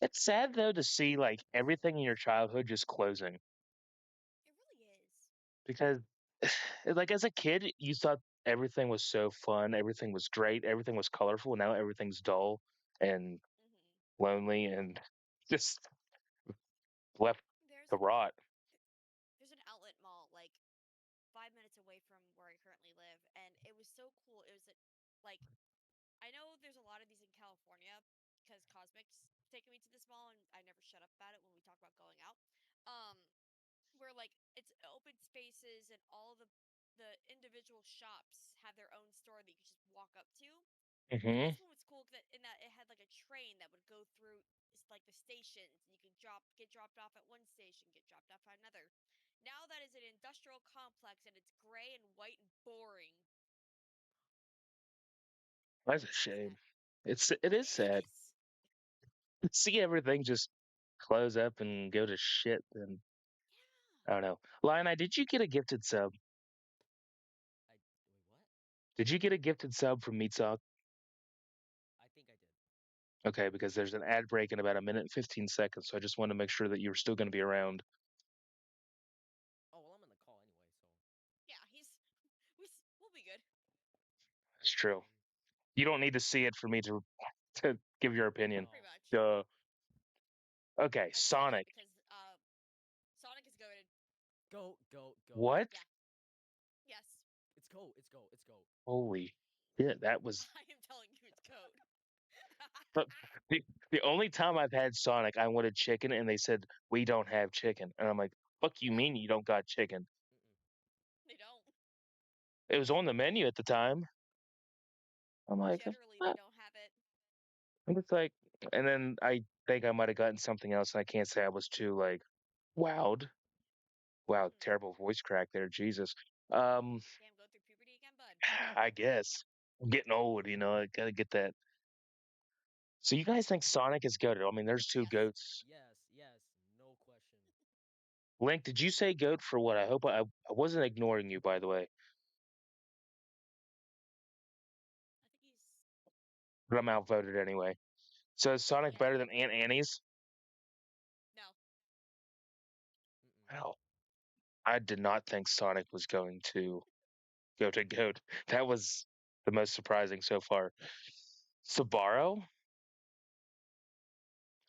It's sad though to see like everything in your childhood just closing It really is. because like as a kid you thought everything was so fun, everything was great, everything was colorful. Now everything's dull and Hmm. lonely and just left There's to rot. there's an outlet mall like 5 minutes away from where I currently live, and it was so cool. It was like I know there's a lot of these in California because Cosmic's taken me to this mall, and I never shut up about it when we talk about going out. Um, where like it's open spaces and all the individual shops have their own store that you can just walk up to. And Hmm. this one was cool that in that it had like a train that would go through like the stations, and you could get dropped off at one station, get dropped off at another. Now that is an industrial complex, and it's gray and white and boring. That's a So shame. sad. It It is sad. is. See everything just close up and go to shit. And I Yeah. don't know. Lionel, did you get a gifted sub? I wait, what? Did you get a gifted sub from Meatsock? I think I did. Okay, because there's an ad break in about a minute and 15 seconds, so I just wanted to make sure that you were still going to be around. Oh well, I'm in the call anyway, so Yeah. We'll be good. It's it's true. fine. You don't need to see it for me to give your opinion. No. Pretty much. Duh. Okay, I just said that Sonic. because Sonic is goaded. Go, go, go. What? Yeah. Yes. It's go. It's go. It's go. Holy shit! That was I am telling you, it's code. the, the the only time I've had Sonic. I wanted chicken, and they said we don't have chicken, and I'm like, fuck They you don't. mean you don't got chicken? Mm-mm. They don't. It was on the menu at the time. I'm like, Generally, they "Ah." don't have it. I'm just like, and then I think I might have gotten something else, and I can't say I was too like wowed. Wow, Hmm. terrible voice crack there. Jesus. Um, Damn, go through puberty again, bud. I guess I'm getting old. I gotta get that. So you guys think Sonic is goated? I mean, there's two Yes. goats. Yes, yes, no question. Link, did you say goat for what? I wasn't ignoring you, by the way, I think he's. but I'm outvoted anyway. So is Sonic Yeah, better you. than Aunt Annie's? No. Mm-mm. Well, I did not think Sonic was going to go to goat. That was the most surprising so far. Sabaro?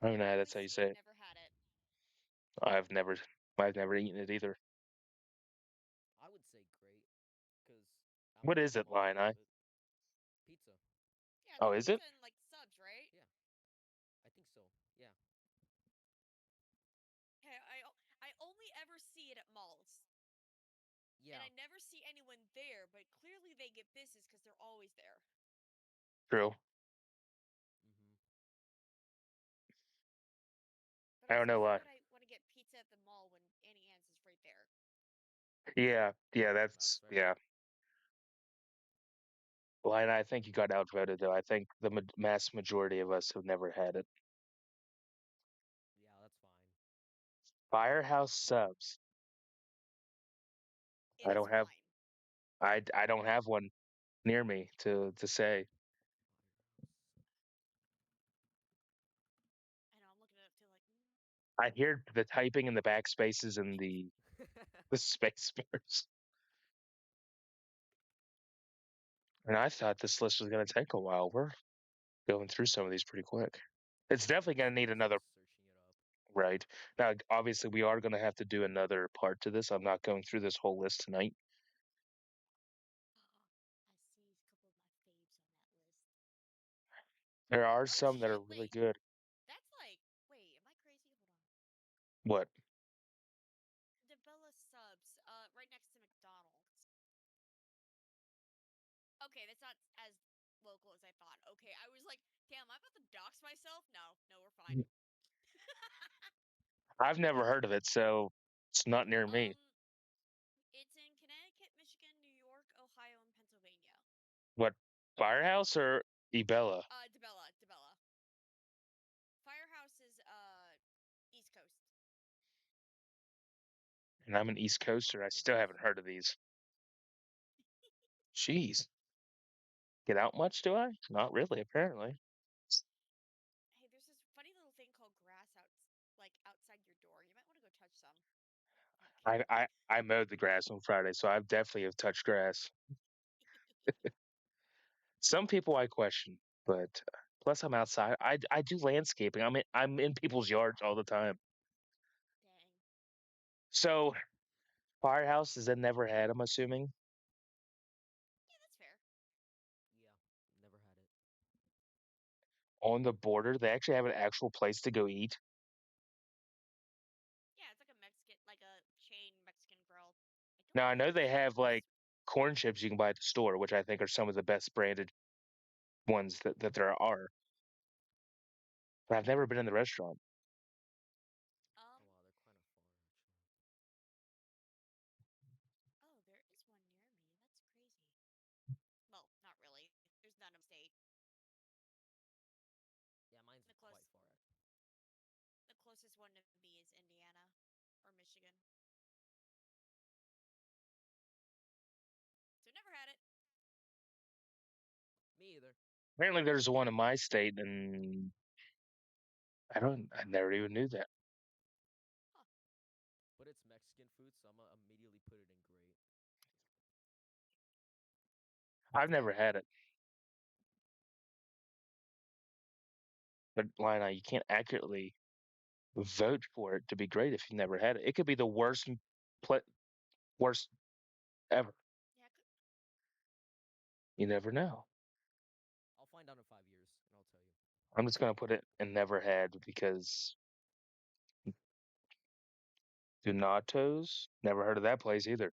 I don't know. I That's would how you see say it. it. Never had it. I've never, I've never eaten it either. I would say great, because I What don't is know, it, I'm okay Lion? with it. Pizza. Yeah, it's Oh, like is it? pizza and like subs, right? Yeah, I think so. Yeah. Hey, I only ever see it at malls, and Yeah. I never see anyone there. But clearly, they get business because they're always there. True. Mm-hmm. But I don't also, know why why. would I want to get pizza at the mall when Annie Ann's is right there? Yeah, yeah, That's that's fair. yeah. Lion, I think you got outvoted though. I think the mass majority of us have never had it. Yeah, that's fine. Firehouse subs. It I is don't have. fine. I don't have one near me to say. I know. I'm looking it up too. Like, I hear the typing in the backspaces and the space bars, and I thought this list was going to take a while. We're going through some of these pretty quick. It's Yeah, definitely I'm going to still need just another searching it up. right now. Obviously, we are going to have to do another part to this. I'm not going through this whole list tonight. I see a couple of my faves on that list. There are Oh some that are shit! really Wait, good. that's like. Wait, am I crazy? Hold on. What? DeBella subs. Right next to McDonald's. Okay, that's not as local as I thought. Okay, I was like, damn, I'm about to dox myself. No, no, we're fine. I've never heard of it, so it's not near me. um, it's in Connecticut, Michigan, New York, Ohio, and Pennsylvania. What? Firehouse or Ibella? DeBella. Firehouse is East Coast. And I'm an East Never Coaster. I heard of still those. haven't heard of these. Jeez. Get out much, do I? Not really, apparently. Hey, there's this funny little thing called grass like outside your door. You might want to go touch some. I'm I, kidding. I, I mowed the grass on Friday, so I definitely have touched grass. Some people I question, but plus I'm outside. I do landscaping. I'm in people's yards all the time. Dang. So firehouses I never had. I'm assuming Yeah, that's fair. Yeah, never had it. on the border they actually have an actual place to go eat. Yeah, it's like a Mexican, like a chain Mexican grill. I don't Now I know know what they it's have called. like corn chips you can buy at the store, which I think are some of the best branded ones that there are. But I've never been in the restaurant. Um. Oh wow, they're kind of far actually. Oh, there is one near me. That's crazy. Well, not really. There's none upstate. Yeah, mine's The quite close, far. the closest one to me is Indiana or Michigan. So never had it. Me either. Apparently there's one in my state, and I never even knew that. Huh. But it's Mexican food, so I'm gonna immediately put it in great. I've never had it. But Lina, you can't accurately vote for it to be great if you never had it. It could be the pla worst ever. Yeah. You never know. I'll find out in 5 years, and I'll tell you. I'm just gonna put it in never had because Donatos, never heard of that place either.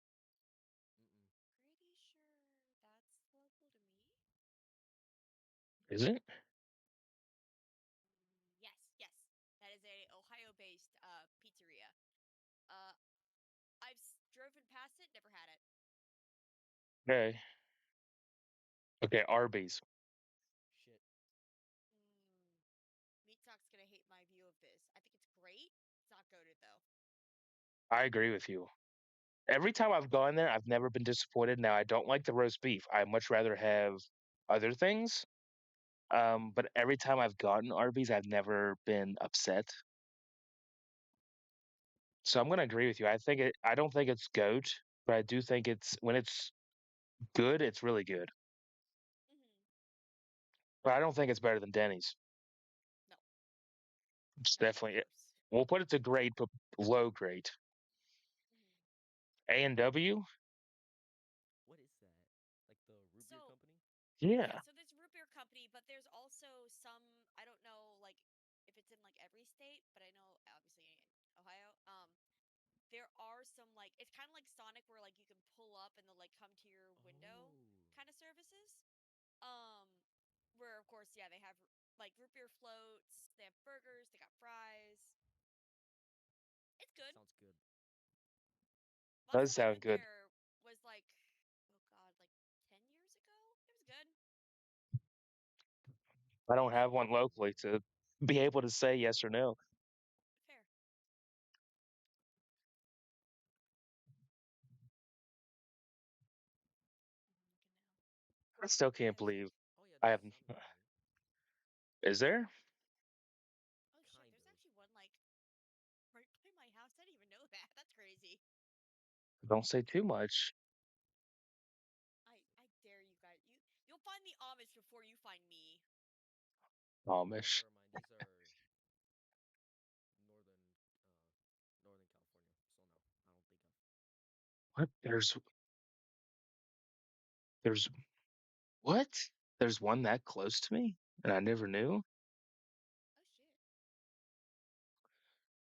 Mm-mm. Pretty sure that's local to me. Is it? Yes, yes. That is a Ohio-based pizzeria. Uh, driven past it, never had it. Okay. Okay, Arby's. Shit. Meat Talk's gonna hate my view of this. I think it's great. It's not goaded though. I agree with you. Every time I've gone there, I've never been disappointed. Now, I don't like the roast beef. I much rather have other things. But every time I've gotten Arby's, I've never been upset. So I'm gonna agree with you. I don't think it's goat, but I do think it's when it's good, it's really good. Mm-hmm. But I don't think it's better than Denny's. No, It's not even definitely it. close. We'll put it to great, but low grade. Mm-hmm. A&W? What is that? Like the root beer So company? yeah, Yeah. so there's root beer company, but there's also some. I don't know, like if it's in like every state, but I know obviously in Ohio. There are some like it's kind of like Sonic, where like you can pull up and they'll like come to your window Oh, kind of services. Um, where of course, yeah, they have like root beer floats. They have burgers. They got fries. It's good. sounds good. Last Does time I sound went good. there was like, oh god, like 10 years ago. It was good. I don't have Sounds one locally familiar. to be able to say yes or no. Fair. I still I'm looking can't now. believe Oh yeah, I there's haven't. some near me. Is there? Oh shit, Kind there's of. actually one like right by my house. I didn't even know that. That's crazy. Don't say too much. I dare you guys. You'll find the Amish before you find me. Oh, Amish. never mind. These are northern, northern California. So no, I don't think I've. What? There's what? There's one that close to me, and I never knew.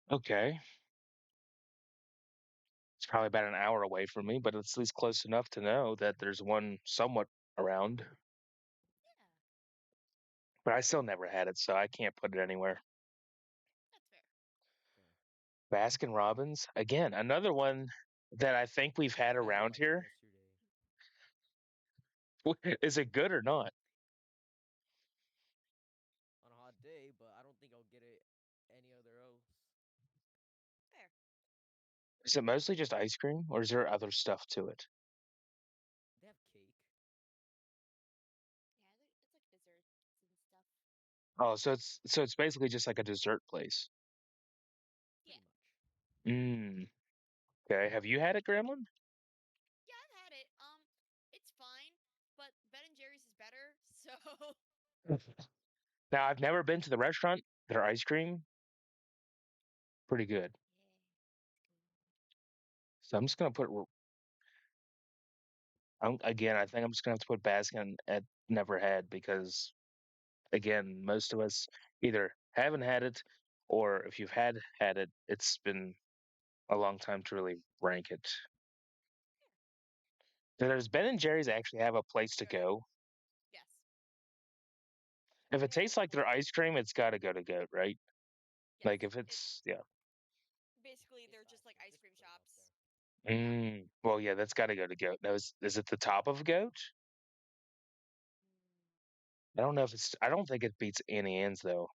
Oh shit. Okay, it's probably about an hour away from me, but it's at least close enough to know that there's one somewhat around. Yeah, But I still never had it, so I can't put it anywhere. that's fair. Fair. Baskin Robbins, again, another one that I think we've I had had it around like here. yesterday. Is it good or not? On a hot day, but I don't think I'll get it any other else. Fair. Is it mostly just ice cream, or is there other stuff to it? They have cake, Yeah, it's like desserts and stuff. Oh, so it's basically just like a dessert place. Yeah. pretty much. Mm. Okay. Have you had it, Gremlin? Yeah, I've had it. It's fine, but Now I've never been to the restaurant. Their ice cream, pretty good. So I'm just gonna put again. I think I'm just gonna have to put Baskin at never had because again, most of us either haven't had it or if you've had it, it's been a long time to really rank it. Does Ben and Jerry's actually have a place to Go ahead. go? Yes. If it They have tastes like multiple their ice spots. cream, it's got to go to goat, right? Yes. Like if It it's yeah. basically they're just like Precisely. ice They're cream pretty up shops. there. Yeah. Well, yeah, that's got to go to goat. Now, is it the top of goat? I don't know if it's. I don't think it beats Annie Ann's though.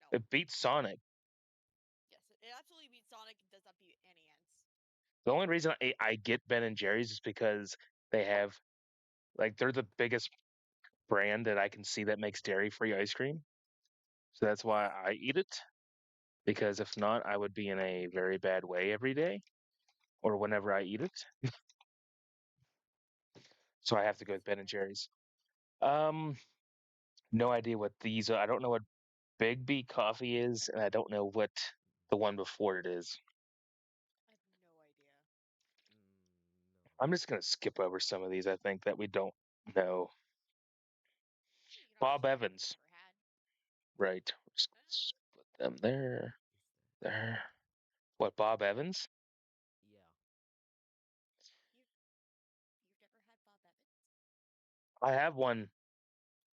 No. It beats Sonic. Yes. It absolutely beats Sonic. It does not beat Annie Ann's. The only reason I get Ben and Jerry's is because they have like they're the biggest brand that I can see that makes dairy-free ice cream. So that's why I eat it. Because if not, I would be in a very bad way every day or whenever I eat it. So I have to go with That's Ben and fair. Jerry's. Um, no idea what these are. I don't know what Big B coffee is, and I don't know what the one before it is. I have no idea. No. I'm just gonna skip over some of these. I think that we don't know. Sure, you can always Bob choose one you've Evans, never had. right? Just put them there, Is that? there. What Bob Evans? Yeah. You've never had Bob Evans? I have one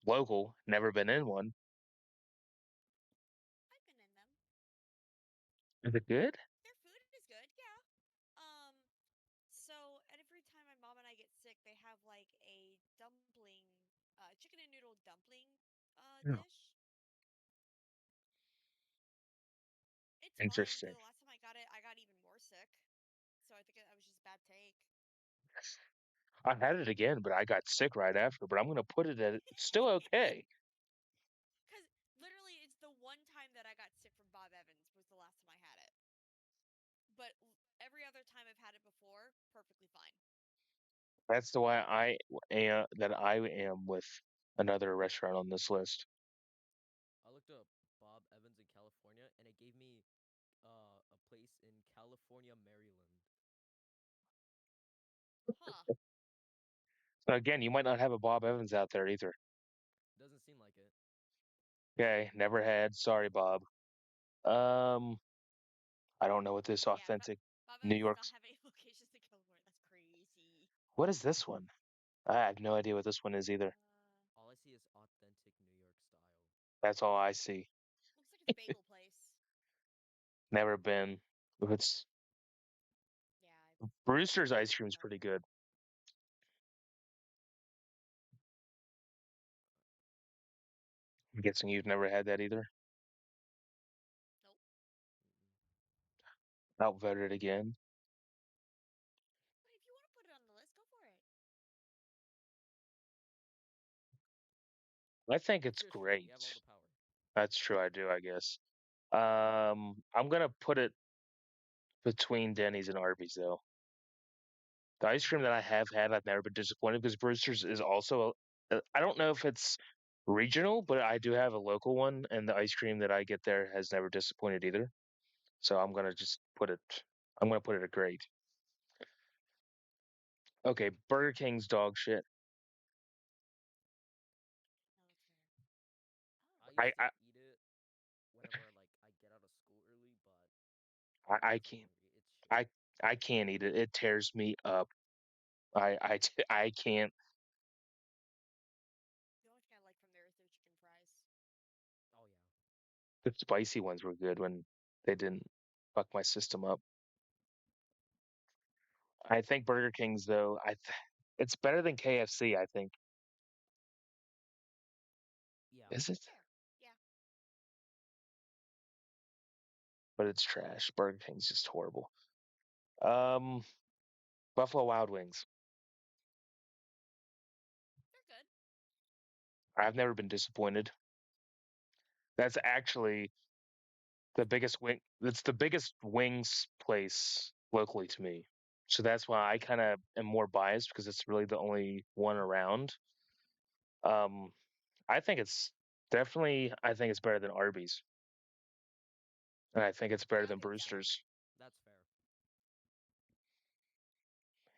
local. Never been in one. I've been in them. Is it good? Their food is good, yeah. Um, so every time my mom and I get sick, they have like a dumpling, chicken and noodle dumpling, Yeah. dish. It's fine. Interesting. The last time I got it, I got even more sick. So I think I was just bad take. I had it again, but I got sick right after. But I'm gonna put it at it's still okay. Because literally, it's the one time that I got sick from Bob Evans was the last time I had it. But every other time I've had it before, perfectly fine. That's the why I am that I am with another restaurant on this list. I looked up Bob Evans in California, and it gave me a place in California, Maryland. Huh. So again, you might not have a Bob Evans out there either. Doesn't seem like it. Okay, never had. Sorry, Bob. Um, I don't know what this Yeah, authentic Bob New Evans does not York's. have any locations in California. That's crazy. What is this one? I have no idea what this one is either. All I see is authentic New York style. That's all I see. Looks like it's Bagel Place. Never been. If it's Yeah, Brewster's I've ice seen cream them is pretty before. good. I'm guessing you've never had that either. Nope. Mm-mm. Outvoted again. But if you want to put it on the list, go for it. I think it's It's your show. great. You have all the power. That's true. I do. I guess. I'm gonna put it between Denny's and Arby's though. The ice cream that I have had, I've never been disappointed because Brewster's is also. I don't know if it's regional, but I do have a local one, and the ice cream that I get there has never disappointed either. So I'm gonna just put it. I'm gonna put it at great. Okay, Burger King's dog shit. No, I that's fair. Oh. I used to eat it whenever like I get out of school early, but now I I'm so can't. hungry. It's shit. I I can't eat it. It tears me up. I can't. The only thing I like from there is their chicken fries. Oh yeah. The spicy ones were good when they didn't fuck my system up. I think Burger King's though. It's better than KFC. I think. Yeah. Is it? Fair. Yeah. But it's trash. Burger King's just horrible. Um, Buffalo Wild Wings. They're good. I've never been disappointed. That's actually the biggest wing. That's the biggest wings place locally to me. So that's why I kind of am more biased because it's really the only one around. Um, I think it's Definitely, I think it's better than Arby's, and I think it's better than Okay, with that one. Brewster's. That's fair.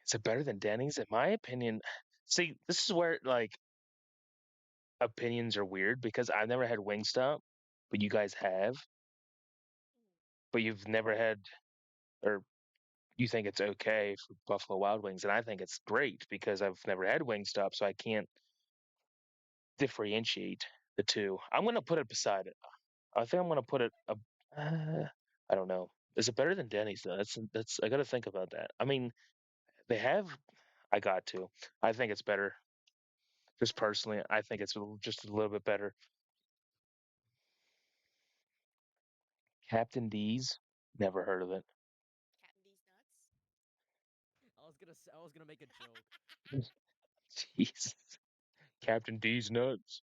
Is it better than Denny's? In my opinion, see, this is where like opinions are weird because I've never had Wingstop, but you guys have, but you've never had, or you think it's okay for Buffalo Wild Wings, and I think it's great because I've never had Wingstop, so I can't differentiate the two. I'm gonna put it beside it. I think I'm gonna put it. I don't know. Is it better than Denny's though? That's. I got to think about that. I mean, they have. I got to. I think it's better. Just Okay. personally, I think it's just a little bit better. Captain D's. Never heard of it. Captain D's nuts. I was gonna make a joke. Jeez. Captain D's nuts.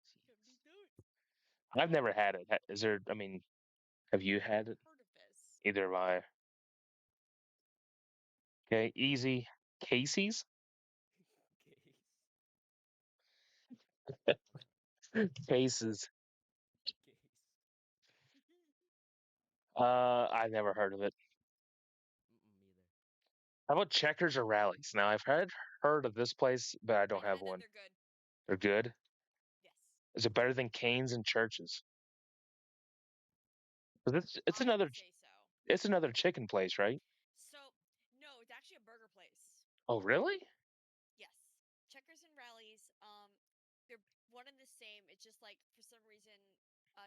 Captain D's nuts. I've never had it. Is there? I mean, have you had it? Heard of this? Either have I. Okay, easy. Casey's. Cases. Case. I've never heard of it. Either. How about Checkers or Rallies? Now I've heard of this place, but I don't I've have had them. one. They're good. They're good. Yes. Is it better than Canes and Churches? 'Cause it's I would say so. it's another chicken place, right? So, no, it's actually a burger place. Oh, really? Yes. Checkers and Rallies, they're one and the same. It's just like for some reason,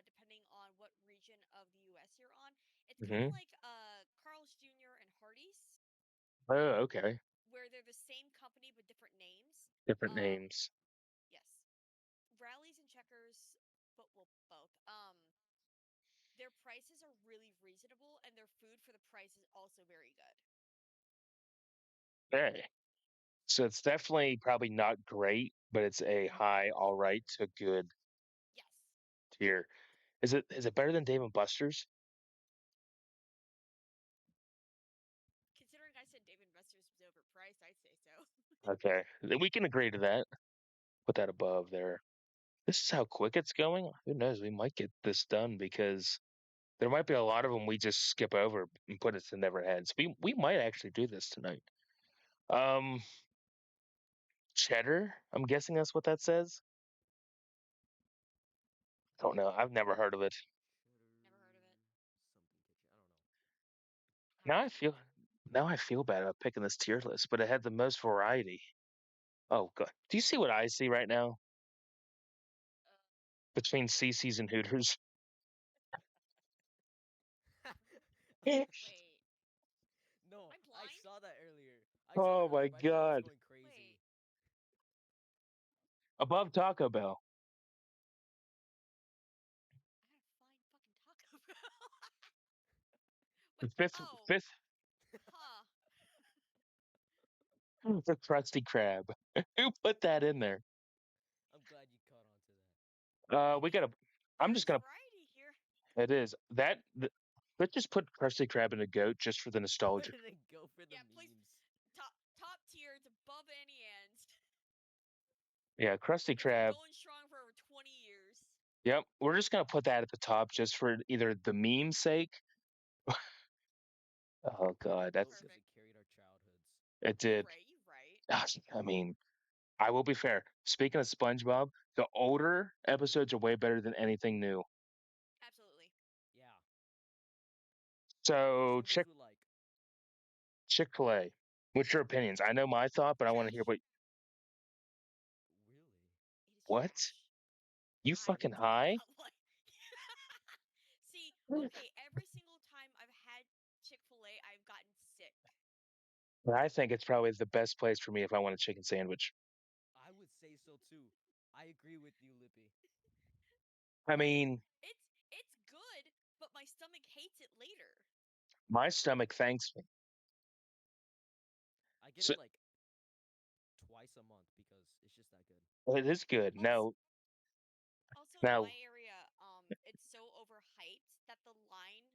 depending on what region of the U.S. you're on, it's kind of Hmm. like Carl's Jr. and Hardee's, Oh, okay. where they're the same company but different names. Different Um, names. yes. Rallies and Checkers, but well, both. Their prices are really reasonable, and their food for the price is also very good. Hey. So it's definitely probably not great, but it's a high, all right to good Yes. tier. Is it better than Dave and Buster's? Considering I said Dave and Buster's was overpriced, I'd say so. Okay. We can agree to that. Put that above there. This is how quick it's going. Who knows? We might get this done because there might be a lot of them we just skip over and put it to never heads. We might actually do this tonight. Um, Cheddar. I'm guessing that's what that says. Don't know. I've never heard of it. Never heard of it. Something kitchen. I don't know. Now Haven't I either. feel now I feel bad about picking this tier list, but it had the most variety. Oh god. Do you see what I see right now Uh, between CC's and Hooters? wait. No, I'm I blind? saw that earlier. Oh my But I thought I was god. going crazy. Wait. Above Taco Bell. I gotta find fucking Taco Bell. The Wait. fifth Oh. fifth Huh. the Krusty Krab. Who put that in there? I'm glad you caught on to that. We gotta I'm There just is gonna variety here. it is. Let's just put Krusty Krab in a goat just for the Where nostalgia. did it go for the Yeah, please. memes? Top tier. It's above Annie Ann's. Yeah, Krusty It's been Krab. going strong for over 20 years. Yep. We're just gonna put that at the top just for either the meme's sake. Oh god, Vote that's because it Perfect. carried our childhoods. it You're did. right. You're right. Gosh, I mean, I will be fair. Speaking of SpongeBob, the older episodes are way better than anything new. Absolutely. Yeah. So Especially those with like Chick-fil-A. What's your opinions? I know my thought, but I want to hear Trash. really. It is what trash. you I fucking do high. not like. See, okay, every single time I've had Chick fil A, I've gotten sick. But I think it's probably the best place for me if I want a chicken sandwich. I would say so too. I agree with you, Lippy. I Like, mean, it's good, but my stomach hates it later. my stomach thanks me. I get So it like twice a month because it's just that good. it is good. Also, in Now, my area, it's so overhyped that the line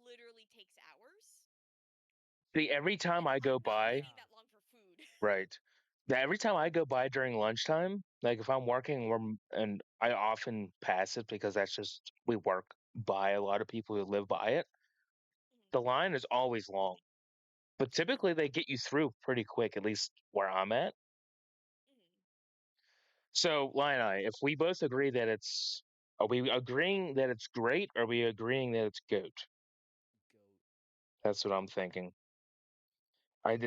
literally takes hours, see, every time and I go I'm not by, waiting Yeah. that long for food. right? Now, every time I go by during lunchtime, Like if I'm working, and I often pass it because that's just we work by a lot of people who live by it. The Hmm. line is always long, but typically they get you through pretty quick, at least where I'm at. Hmm. So, Lionel, if we both agree that are we agreeing that it's great? Or are we agreeing that it's goat? Goat. That's what I'm thinking. Yeah.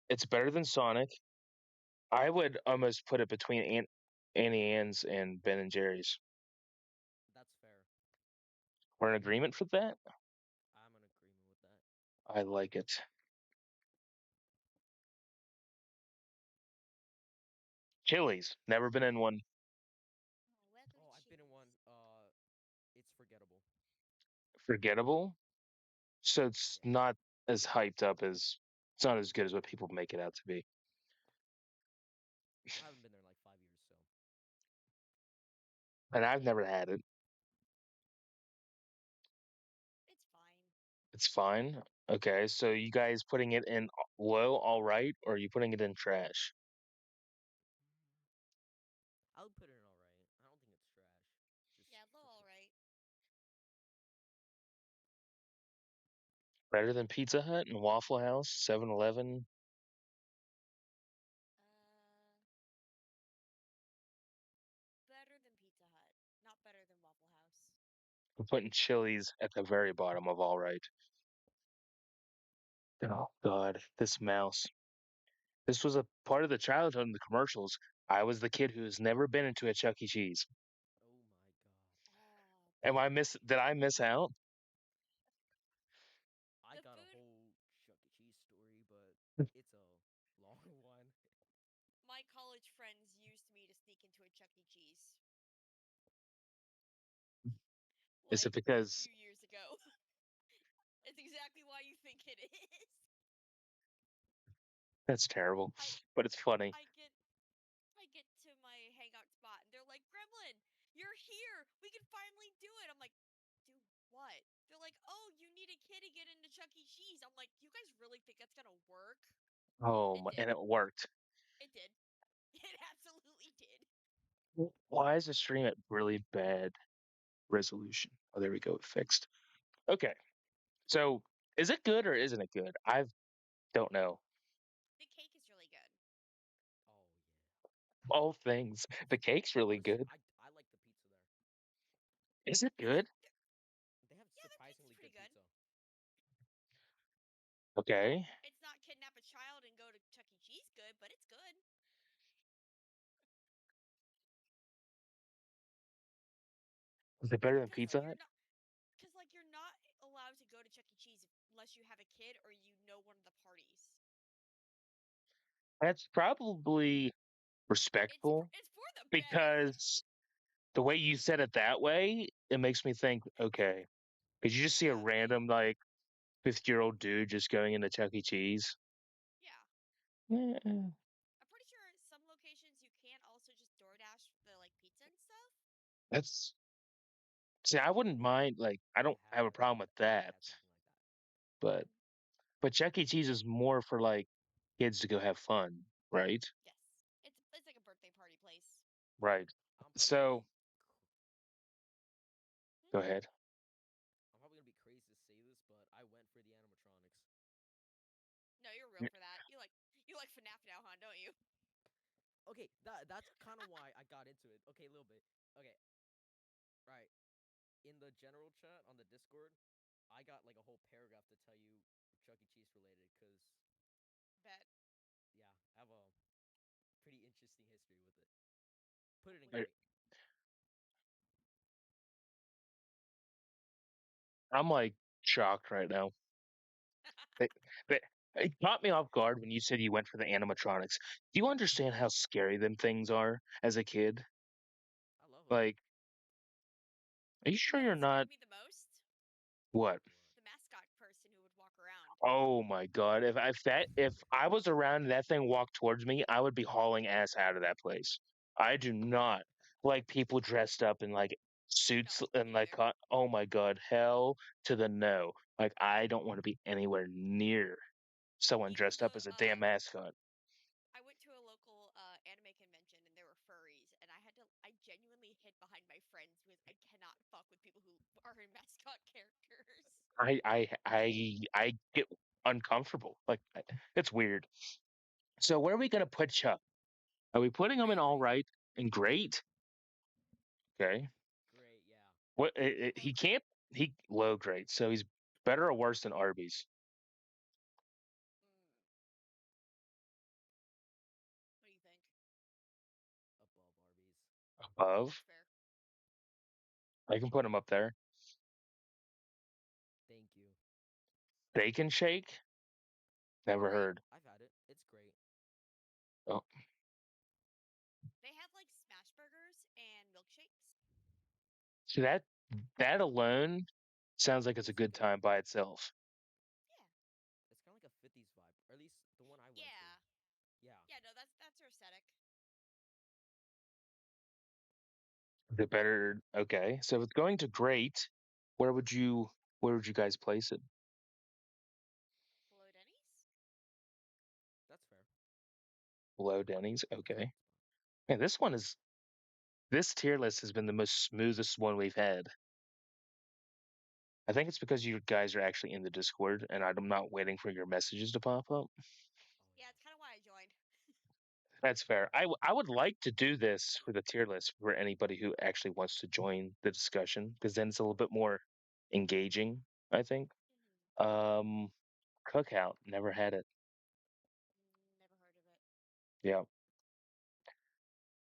It's better than Sonic. I would almost put it between Annie Ann's and Ben and Jerry's. That's fair. We're in agreement for that. I'm in agreement with that. I like it. Chili's, never been in one. Oh, welcome Oh, to I've been in one. Chili's. It's forgettable. Forgettable. So it's Yeah. not as hyped up as it's not as good as what people make it out to be. I haven't been there in like 5 years, so And I've never had it. It's fine. It's fine. Okay, so you guys putting it in low, all right, or are you putting it in trash? I would put it in all right. I don't think it's trash. Just Yeah, low, all right. Better than Pizza Hut and Waffle House, 7-Eleven. Uh, better than Pizza Hut. Not better than Waffle House. We're putting Chili's at the very bottom of all right. Oh God, this mouse. This was a part of the childhood in the commercials. I was the kid who's never been into a Chuck E. Cheese. oh my god. Oh, Am I miss? Did I miss out? I the got a food. whole Chuck E. Cheese story, but it's a long one. My college friends used me to sneak into a Chuck E. Cheese. Is it Like a because few years ago. It's exactly why you think it is. that's terrible, I but it's funny? I get I get to my hangout spot and they're like, Gremlin, you're here. We can finally do it. I'm like, do what? They're like, oh, you need a kid to get into Chuck E. Cheese. I'm like, you guys really think that's gonna work? Oh, It and did. it worked. It did. It absolutely did. Why is the stream at really bad resolution? Oh, there we go. It fixed. Okay, so is it good or isn't it good? I don't know. The cake is really good. Oh yeah. All things. The cake's really Honestly, good. I like the pizza there. Is it Yeah, good? They have yeah, the pizza's surprisingly pretty good good. pizza. Okay. It's not kidnap a child and go to Chuck E. Cheese good, but it's good. Is it better than Cause Pizza you're Hut? not, cause like you're not allowed to go to Chuck E. Cheese unless you have a kid or you know one of the parties. That's probably respectful It's for the better. because the way you said it that way, it makes me think, okay, could you just see a Yeah, random like 50-year-old dude just going into Chuck E. Cheese? yeah. Eh, I'm pretty sure some locations you can't also just DoorDash the like pizza and stuff. that's see, I wouldn't mind like I They don't have a problem with they that, have something like that. but Mm, Chuck E. Cheese is more for like kids to go have fun, right? yes, it's like a birthday party place. Right. I'm probably gonna So be go Hmm? ahead. I'm probably gonna be crazy to say this, but I went for the animatronics. No, you're real for that. You like FNAF now, huh? Don't you? Okay, that's kind of why I got into it. Okay, a little bit. Okay, right. In the general chat on the Discord, I got like a whole paragraph to tell you Chuck E. Cheese related, cause Bet. yeah, I have a pretty interesting history with it. Put it in I- great. I'm like shocked right now. They, they, it caught me off guard when you said you went for the animatronics. Do you understand how scary them things are as a kid? I love them. Like, are you You sure know you're what not scared me the most? what? What? The mascot person who would walk around. Oh my God. If I was around and that thing walked towards me, I would be hauling ass out of that place. I do not like people dressed up in like No, suits me and like neither. oh my God, hell to the no. Like I don't want to be anywhere near someone Even dressed up the as a damn mascot. I went to a local anime convention and there were furries, and I get uncomfortable. Like it's weird. So where are we gonna put Chuck? Are we putting him in all Great. right and great? Okay. Great, yeah. What Low he grade. can't he low grade, so he's better or worse than Arby's Mm, what do you think? Above Arby's. above. That's fair. I can put him up there. Thank you. Bacon shake? Never Great. heard. I've had it. It's great. Oh, They have like smash burgers and milkshakes. see that alone sounds like it's a It's good good. time by itself. Yeah. It's kind of like a 50s vibe, or at least the one I went to. Yeah. Yeah. Yeah, no, that's their aesthetic. The better. Okay, so if it's going to great, where would you where would you guys place it? Below Denny's? That's fair. Below Denny's. That's a Okay. good spot. Man, this tier list has been the most smoothest one we've had. I think it's because you guys are actually in the Discord and I'm not waiting for your messages to pop up. Oh Yeah, yeah. it's kind of why I joined. That's fair. I would like to do this for the tier list for anybody who actually wants to join the discussion because then it's a little bit more engaging, I think. Um, Cookout, never had it. Never heard of it. Yeah.